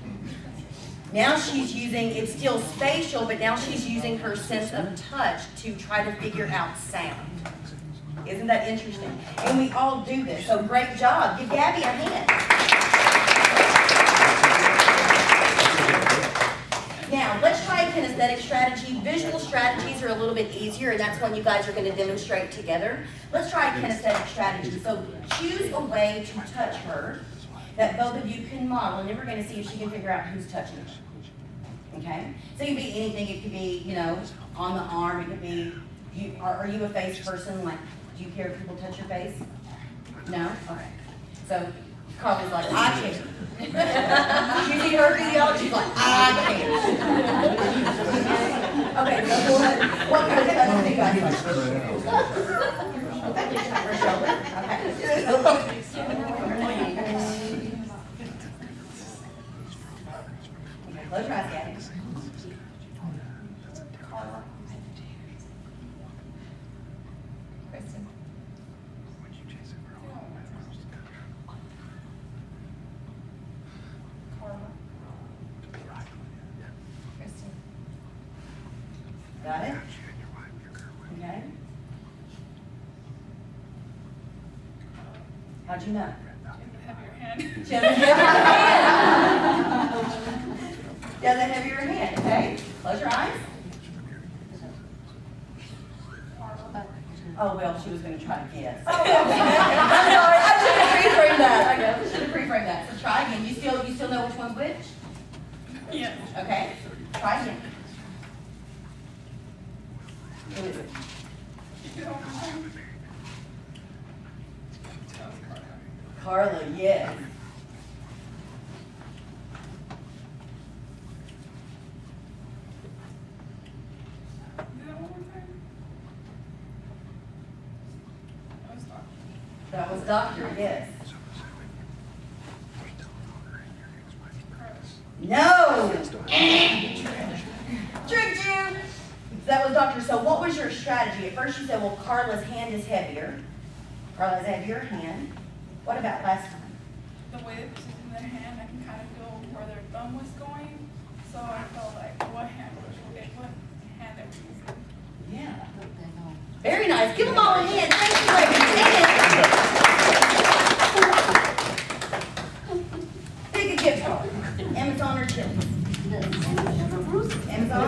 Now she's using, it's still spatial, but now she's using her sense of touch to try to figure out sound. Isn't that interesting? And we all do this, so great job. Give Gabby a hand. Now, let's try a kinesthetic strategy. Visual strategies are a little bit easier, and that's one you guys are going to demonstrate together. Let's try a kinesthetic strategy. So choose a way to touch her that both of you can model, and then we're going to see if she can figure out who's touching her. Okay? So it could be anything. It could be, you know, on the arm. It could be, are you a face person? Like, do you care if people touch your face? No? Okay. So Carly's like, I can't. You see her do the other, she's like, I can't. Okay, so what kind of other thing guys like? Her shoulder? Okay. Close your eyes, Gabby. How'd you know? Have your hand. She has a heavier hand. She has a heavier hand, okay? Close your eyes. Oh, well, she was gonna try to guess. I'm sorry, I should have pre-framed that. I should have pre-framed that. So try again. You still know which one's which? Yeah. Okay, try again. Who is it? You know what I'm saying? Carla, yes. Do that one more time. I was talking. That was Doctor, yes. No! Tricked you! That was Doctor. So what was your strategy? At first you said, well, Carla's hand is heavier. Carla has a heavier hand. What about last time? The way they position their hand, I can kind of feel where their thumb was going. So I felt like what hand they were using. Yeah. Very nice. Give them all a hand. Thank you, ladies. And pick a gift card. Amazon or Chili's? Amazon?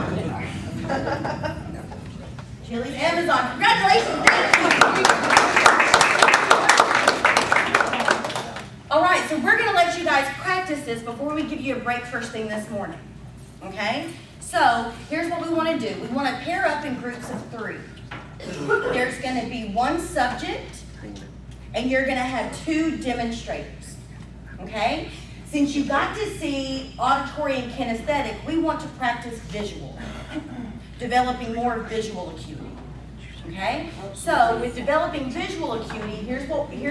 Chili's, Amazon. Congratulations. Thank you. All right, so we're going to let you guys practice this before we give you a break first thing this morning. Okay? So here's what we want to do. We want to pair up in groups of 3. There's going to be one subject, and you're going to have 2 demonstrators. Okay? Since you got to see auditory and kinesthetic, we want to practice visual, developing more visual acuity. Okay? So with developing visual acuity, here's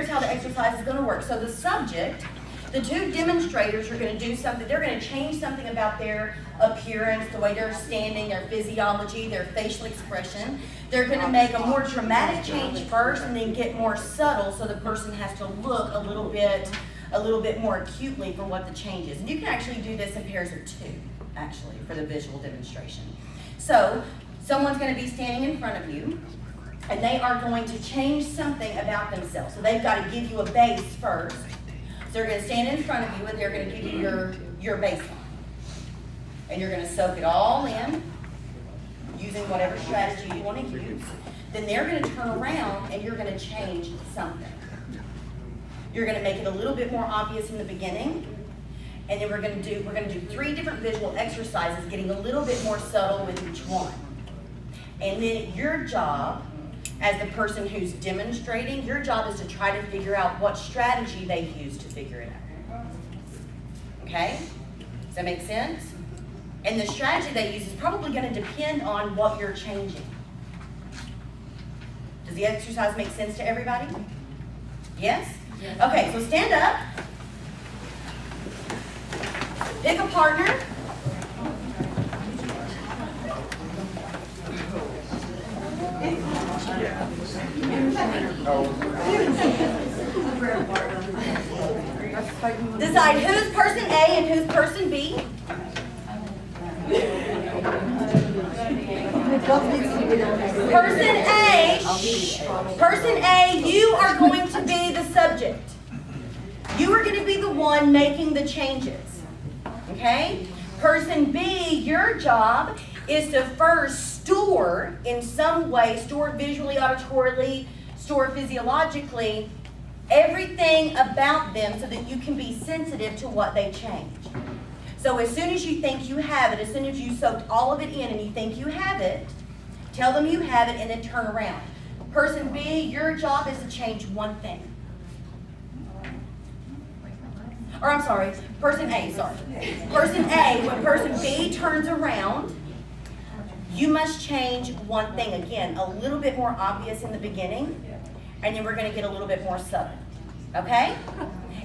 how the exercise is going to work. So the subject, the 2 demonstrators are going to do something. They're going to change something about their appearance, the way they're standing, their physiology, their facial expression. They're going to make a more dramatic change first and then get more subtle so the person has to look a little bit more acutely for what the change is. And you can actually do this in pairs of 2, actually, for the visual demonstration. So someone's going to be standing in front of you, and they are going to change something about themselves. So they've got to give you a base first. So they're going to stand in front of you, and they're going to give you your baseline. And you're going to soak it all in, using whatever strategy you want to use. Then they're going to turn around, and you're going to change something. You're going to make it a little bit more obvious in the beginning, and then we're going to do 3 different visual exercises, getting a little bit more subtle with each one. And then your job, as the person who's demonstrating, your job is to try to figure out what strategy they use to figure it out. Okay? Does that make sense? And the strategy they use is probably going to depend on what you're changing. Does the exercise make sense to everybody? Yes? Okay, so stand up. Pick a partner. Decide who's person A and who's person B. Person A, you are going to be the subject. You are going to be the one making the changes. Okay? Person B, your job is to first store in some way, store visually, auditorily, store physiologically, everything about them so that you can be sensitive to what they change. So as soon as you think you have it, as soon as you soaked all of it in and you think you have it, tell them you have it and then turn around. Person B, your job is to change one thing. Or I'm sorry, person A, sorry. Person A, when person B turns around, you must change one thing. Again, a little bit more obvious in the beginning, and then we're going to get a little bit more subtle. Okay?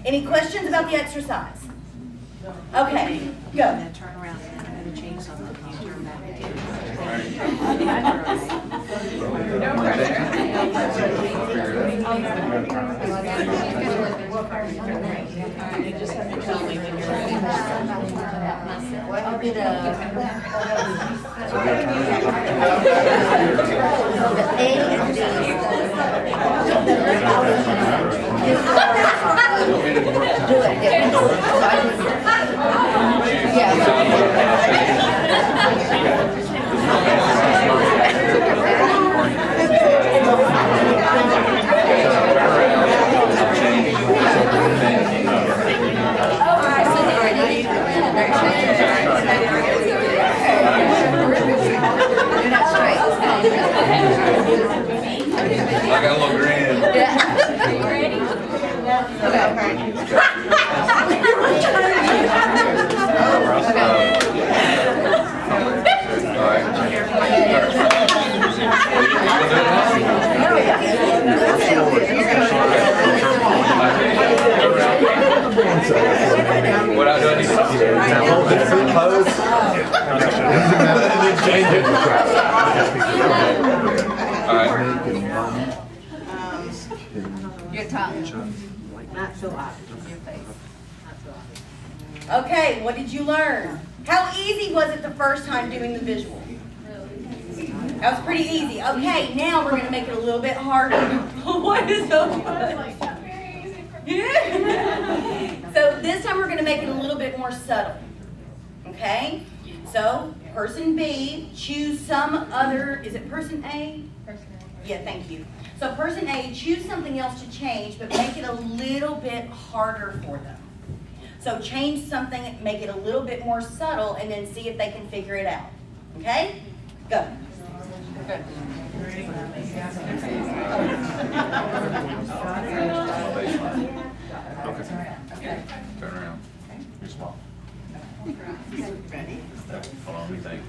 Any questions about the exercise? Okay, go. Turn around and change something. You turn back You just have to tell me when you're ready. I'll get A and B. I got a little grin. Yeah. Are you ready? What I do, I need to Pose. change it. All right. Your tongue. Okay, what did you learn? How easy was it the first time doing the visual? That was pretty easy. Okay, now we're gonna make it a little bit harder. What is so good? Yeah. So this time we're gonna make it a little bit more subtle. Okay? So, person B, choose some other, is it person A? Person A. Yeah, thank you. So person A, choose something else to change, but make it a little bit harder for them. So change something, make it a little bit more subtle, and then see if they can figure it out. Okay? Go. Good. Okay. Turn around. You're small. Ready? Hold on, let me think.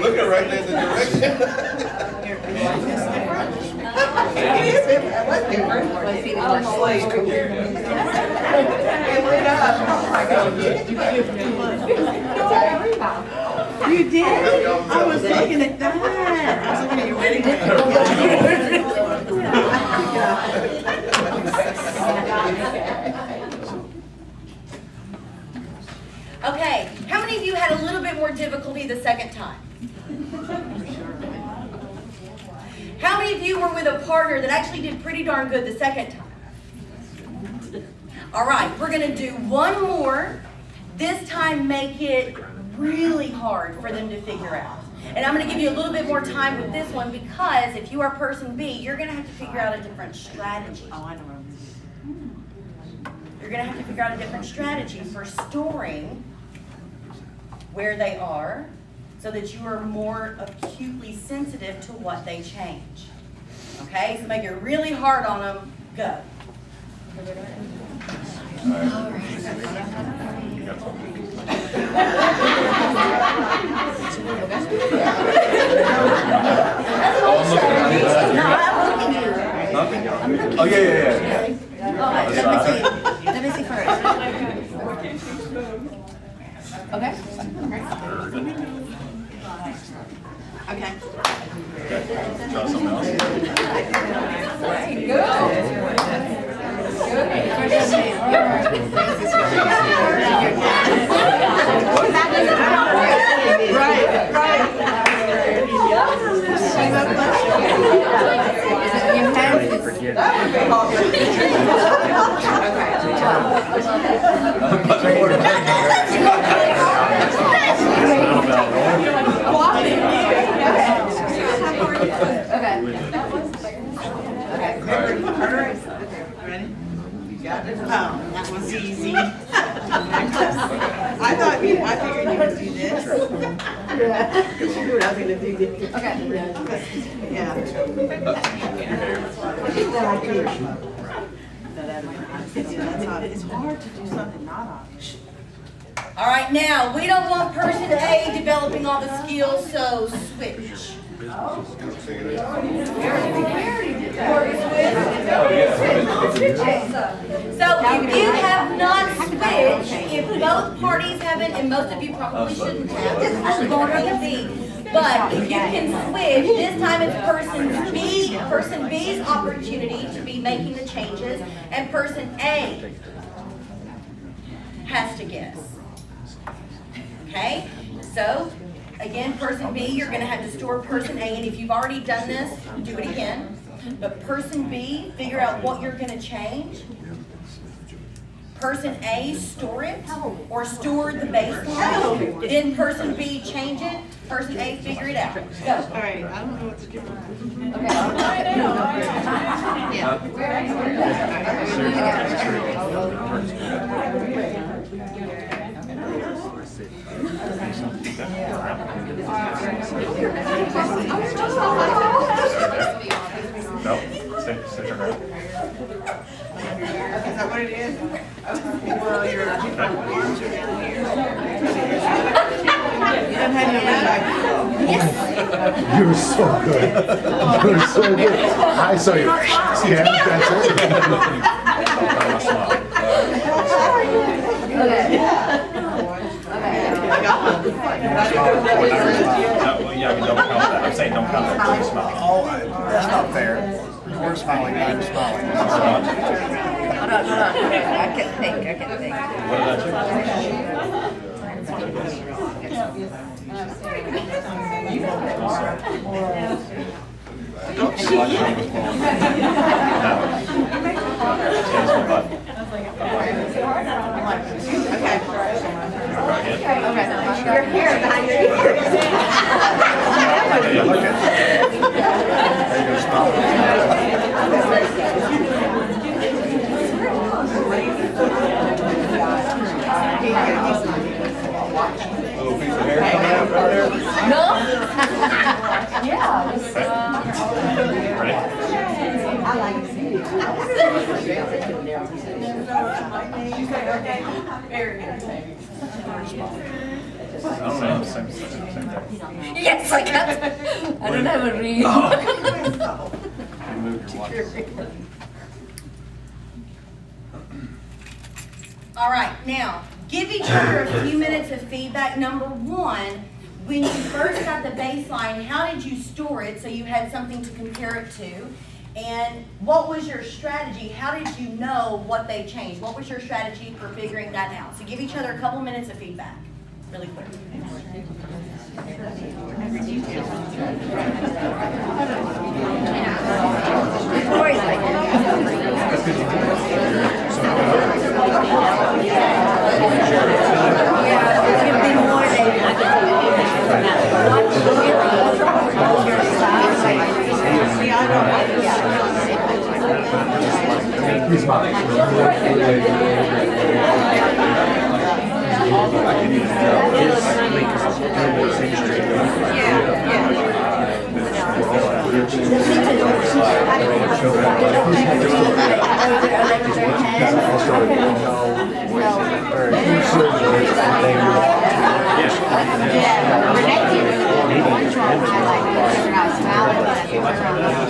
Looking right there in the direction. You did? I was looking at that. I was looking at your wedding. Okay, how many of you had a little bit more difficulty the second time? How many of you were with a partner that actually did pretty darn good the second time? All right, we're gonna do one more. This time make it really hard for them to figure out. And I'm gonna give you a little bit more time with this one because if you are person B, you're gonna have to figure out a different strategy. Oh, I know. You're gonna have to figure out a different strategy for storing where they are so that you are more acutely sensitive to what they change. Okay, so make it really hard on them. Go. Oh, yeah. Let me see first. Okay. Okay. Try something else. Ready? You got it? Oh, that was easy. I figured you would do this. Yeah. You were not gonna do this. Okay. Yeah. It's hard to do something not obvious. All right, now, we don't want person A developing all the skills, so switch. So if you have not switched, if both parties haven't, and most of you probably shouldn't have, this is going to be. But if you can switch, this time it's person B's opportunity to be making the changes, and person A has to guess. Okay? So, again, person B, you're gonna have to store person A, and if you've already done this, do it again. But person B, figure out what you're gonna change. Person A, store it, or store the baseline. Then person B, change it. Person A, figure it out. Go. All right, I don't know what to do. No, sit your ground. Is that what it is? Well, your arms are down here. You don't have your back. You were so good. You were so good. I saw you. Yeah, that's Yeah, but don't count that. I'm saying don't count that until you smile. Oh, that's not fair. We're smiling, I'm smiling. Hold on. I can think. What did I do? Your hair behind your Little piece of hair coming out right there. No? Yeah. Ready? I like to see it. Very good. I don't know. Same thing. Yes, I got it. I don't have a ring. You moved your watch. All right, now, give each other a few minutes of feedback. Number one, when you first got the baseline, how did you store it so you had something to compare it to? And what was your strategy? How did you know what they changed? What was your strategy for figuring that out? So give each other a couple minutes of feedback, really quick. He's fine.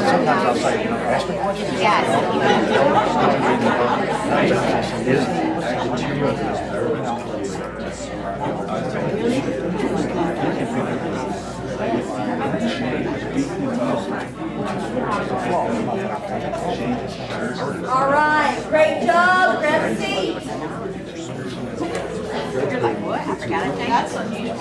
Sometimes I'll say, ask me questions. All right, great job. Grab a seat. You're like, what? I forgot to take That's unusual.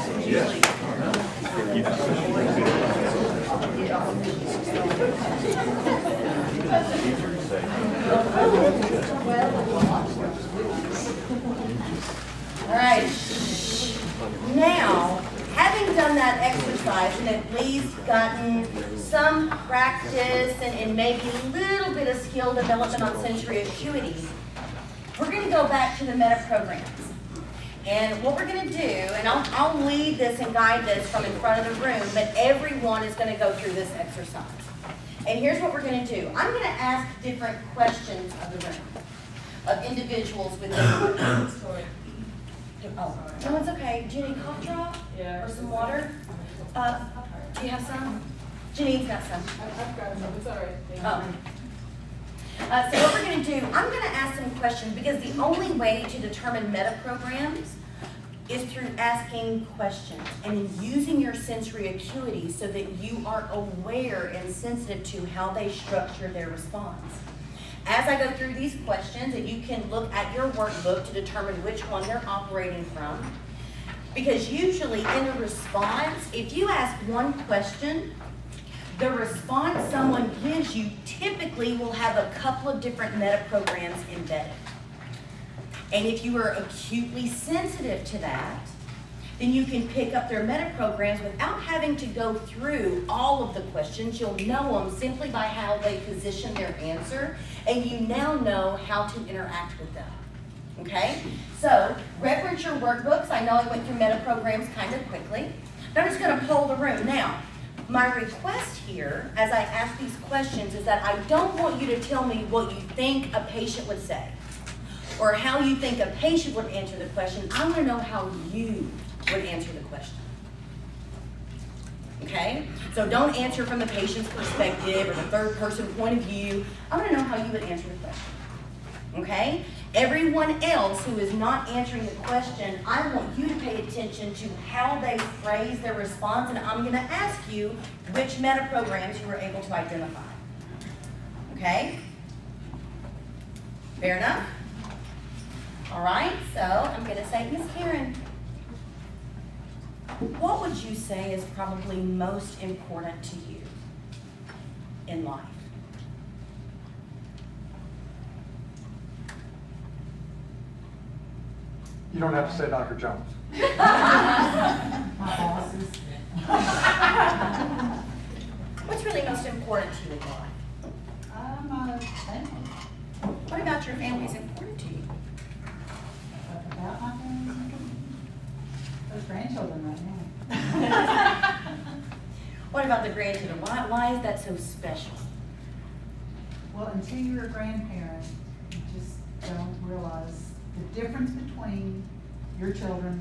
All right. Now, having done that exercise and at least gotten some practice and maybe a little bit of skill development on sensory acuity, we're going to go back to the meta programs. And what we're going to do, and I'll lead this and guide this from in front of the room, but everyone is going to go through this exercise. And here's what we're going to do. I'm going to ask different questions of the room, of individuals within the room. Oh, no, it's okay. Do you need a cough drop? Yeah. Or some water? Do you have some? Janine's got some. I've got some, it's all right. Oh. So what we're gonna do, I'm gonna ask some questions because the only way to determine meta programs is through asking questions and in using your sensory acuity so that you are aware and sensitive to how they structure their response. As I go through these questions, and you can look at your workbook to determine which one they're operating from, because usually in a response, if you ask one question, the response someone gives you typically will have a couple of different meta programs embedded. And if you are acutely sensitive to that, then you can pick up their meta programs without having to go through all of the questions. You'll know them simply by how they position their answer, and you now know how to interact with them. Okay? So, reference your workbooks. I know I went through meta programs kind of quickly. I'm just going to poll the room. Now, my request here, as I ask these questions, is that I don't want you to tell me what you think a patient would say or how you think a patient would answer the question. I want to know how you would answer the question. Okay? So don't answer from the patient's perspective or the third person point of view. I want to know how you would answer the question. Okay? Everyone else who is not answering the question, I want you to pay attention to how they phrase their response, and I'm going to ask you which meta programs you were able to identify. Okay? Fair enough? All right, so I'm going to say, Miss Karen, what would you say is probably most important to you in life? You don't have to say Dr. Jones. My bosses. What's really most important to you in life? My family. What about your family is important to you? About my family. Those grandchildren right now. What about the grandchildren? Why is that so special? Well, until you're a grandparent, you just don't realize the difference between your children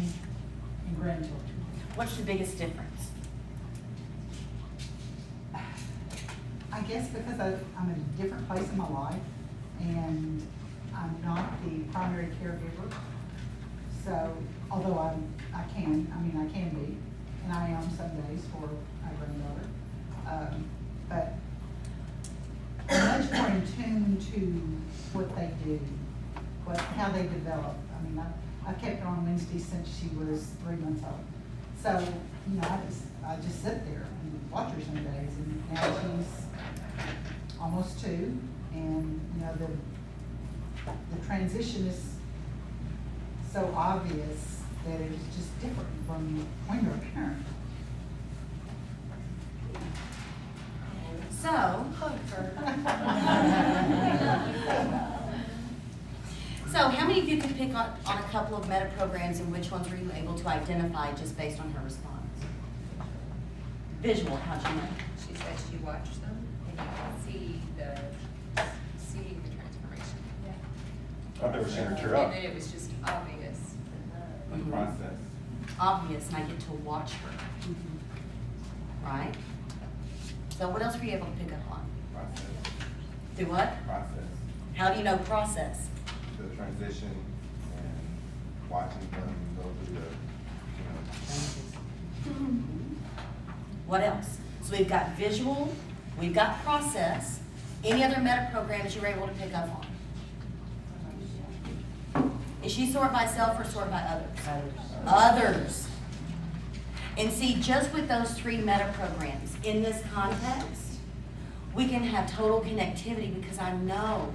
and grandchildren. What's the biggest difference? I guess because I'm in a different place in my life, and I'm not the primary caregiver. So, although I can be, and I am some days for my granddaughter. But I'm much more in tune to what they do, how they develop. I mean, I've kept her on Wednesday since she was 3 months old. So, you know, I just sit there and watch her some days, and now she's almost 2, and you know the transition is so obvious that it's just different from when you're a parent. So how many of you could pick on a couple of meta programs, and which ones were you able to identify just based on her response? Visual, how'd you know? She said she watched them and you can see the transformation. I've never seen her tear up. And then it was just obvious. The process. Obvious, and I get to watch her. Right? So what else were you able to pick up on? Process. Do what? Process. How do you know process? The transition and watching them go through the, What else? So we've got visual, we've got process. Any other meta programs you were able to pick up on? Is she sort by self or sort by others? Others. And see, just with those 3 meta programs, in this context, we can have total connectivity because I know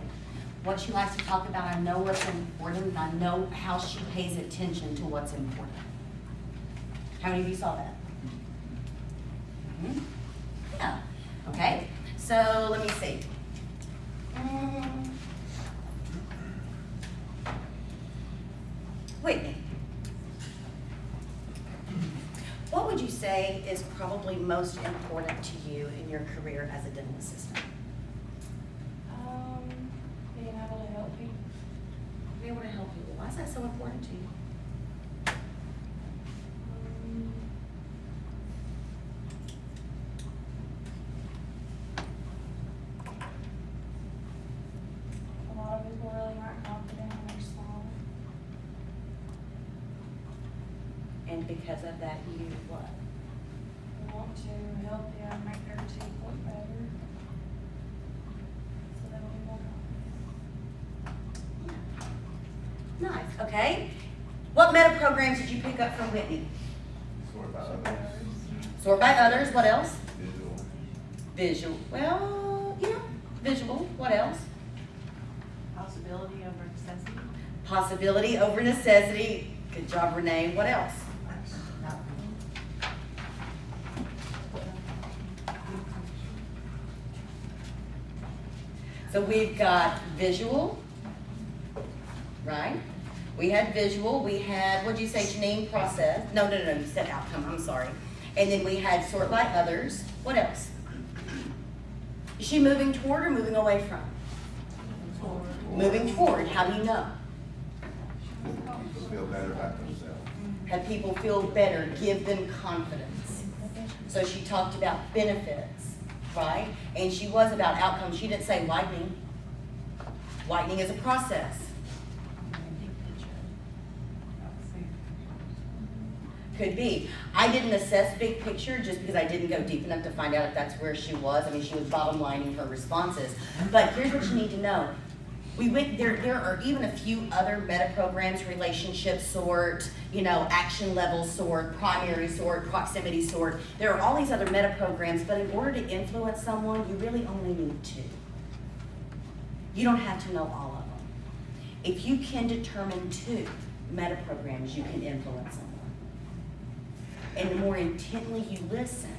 what she likes to talk about, I know what's important, and I know how she pays attention to what's important. How many of you saw that? Yeah. Okay. So let me see. Whitney, what would you say is probably most important to you in your career as a dental assistant? Being able to help people. Be able to help people. Why is that so important to you? And because of that, you what? I want to help them make their teeth look better. So they will be more confident. Nice, okay. What meta programs did you pick up from Whitney? Sort by others, Sort by others, what else? visual. Visual, well, yeah, visual, what else? Possibility over necessity. Possibility over necessity. Good job, Renee. What else? So we've got visual, right? We had visual, we had, what'd you say, Janine, process? No, you said outcome, I'm sorry. And then we had sort by others. What else? Is she moving toward or moving away from? Moving toward, how do you know? People feel better about themselves. Have people feel better, give them confidence. So she talked about benefits, right? And she was about outcomes. She didn't say whitening. Whitening is a process. Could be. I didn't assess big picture just because I didn't go deep enough to find out if that's where she was. I mean, she was bottom lining her responses. But here's what you need to know. We went there are even a few other meta programs, relationship sort, action level sort, primary sort, proximity sort. There are all these other meta programs, but in order to influence someone, you really only need 2. You don't have to know all of them. If you can determine 2 meta programs, you can influence someone. And the more intently you listen,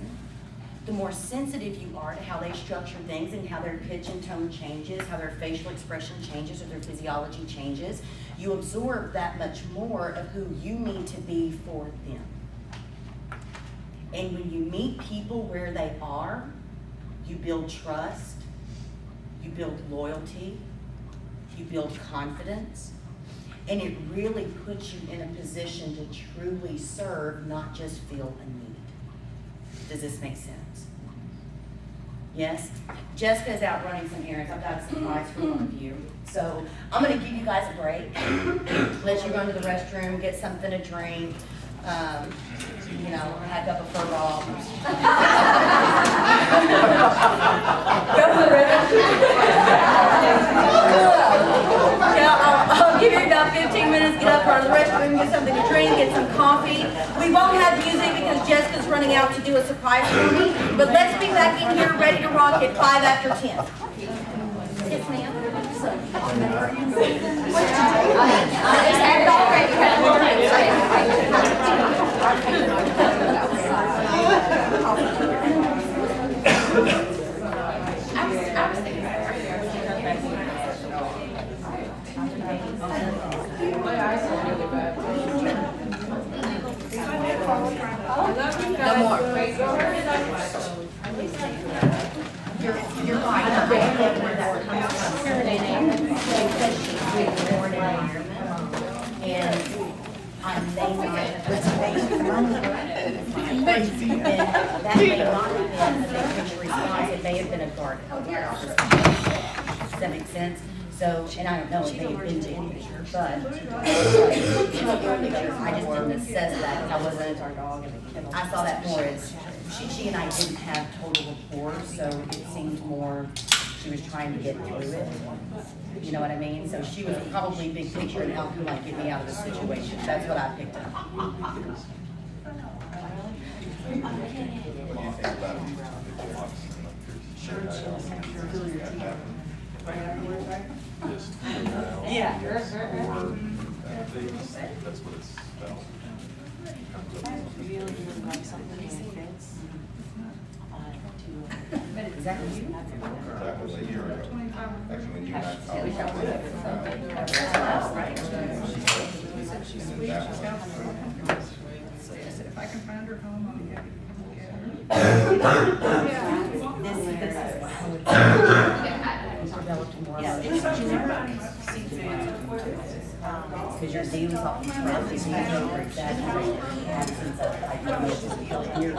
the more sensitive you are to how they structure things and how their pitch and tone changes, how their facial expression changes or their physiology changes, you absorb that much more of who you need to be for them. And when you meet people where they are, you build trust, you build loyalty, you build confidence, and it really puts you in a position to truly serve, not just feel a need. Does this make sense? Yes? Jessica's out running some errands. I've got a surprise for one of you. So I'm gonna give you guys a break. Let you run to the restroom, get something to drink, hack up a fur ball. Go to the river. I'll give you about 15 minutes, get up, run to the restroom, get something to drink, get some coffee. We won't have music because Jessica's running out to do a surprise for me, but let's be back in here ready to rock at 5 after 10. Yes, ma'am. No more. You're right. I don't know where that comes from. Because she's born environment, and I may not have that may not have been a big picture response. It may have been a guard. Does that make sense? So, and I don't know, it may have been to any picture, but I just didn't assess that. I wasn't, I saw that more as, she and I didn't have total rapport, so it seemed more, she was trying to get through it. You know what I mean? So she was probably big picture and how can I get me out of the situation. That's what I picked up. What do you think about Yeah. That's what it's about. Exactly. Exactly a year ago. Actually, when you and I talked. If I can find her home, I'll be happy to because your Z was off the front, you need to over exaggerate the absence of hypermesis. You're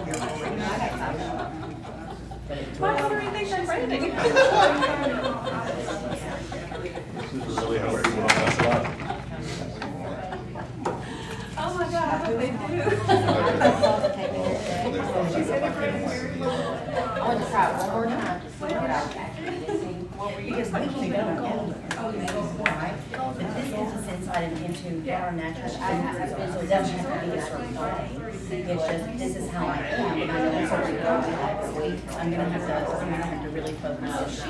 Why do you think I'm branding? This is really how we're going to mess it up. Oh my God. They do. I want to try it one more time to see what I actually see. Because we can't go right? But this gets us insight into what our natural standards are, so it doesn't have to be a certain way. It's just, this is how I am, and I know it's already going next week. I'm gonna have to really focus.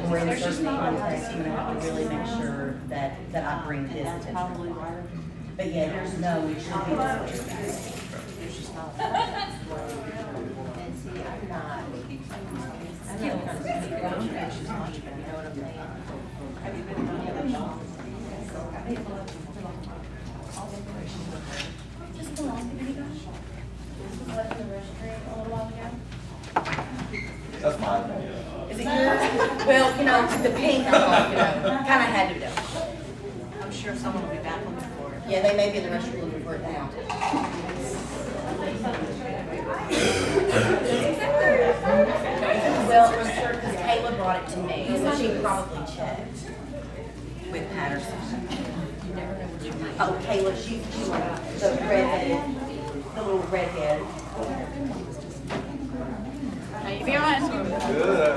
We're in a certain context, I'm gonna have to really make sure that I bring this attention. But yeah, there's no, it should be this way. There's just not. And see, I'm not gonna speak about issues much, but you know what I'm saying? Have you been on the other show? Just the long video. Left in the restroom a little while ago. That's fine. Is it yours? Well, you know, the pink, I thought, you know, kinda had to do. I'm sure someone will be back looking for it. Yeah, they may be in the restroom looking for it now. Well, I'm sure, because Kayla brought it to me, so she probably checked with Patterson. Oh, Kayla, she the redhead, the little redhead. How you feeling? Good.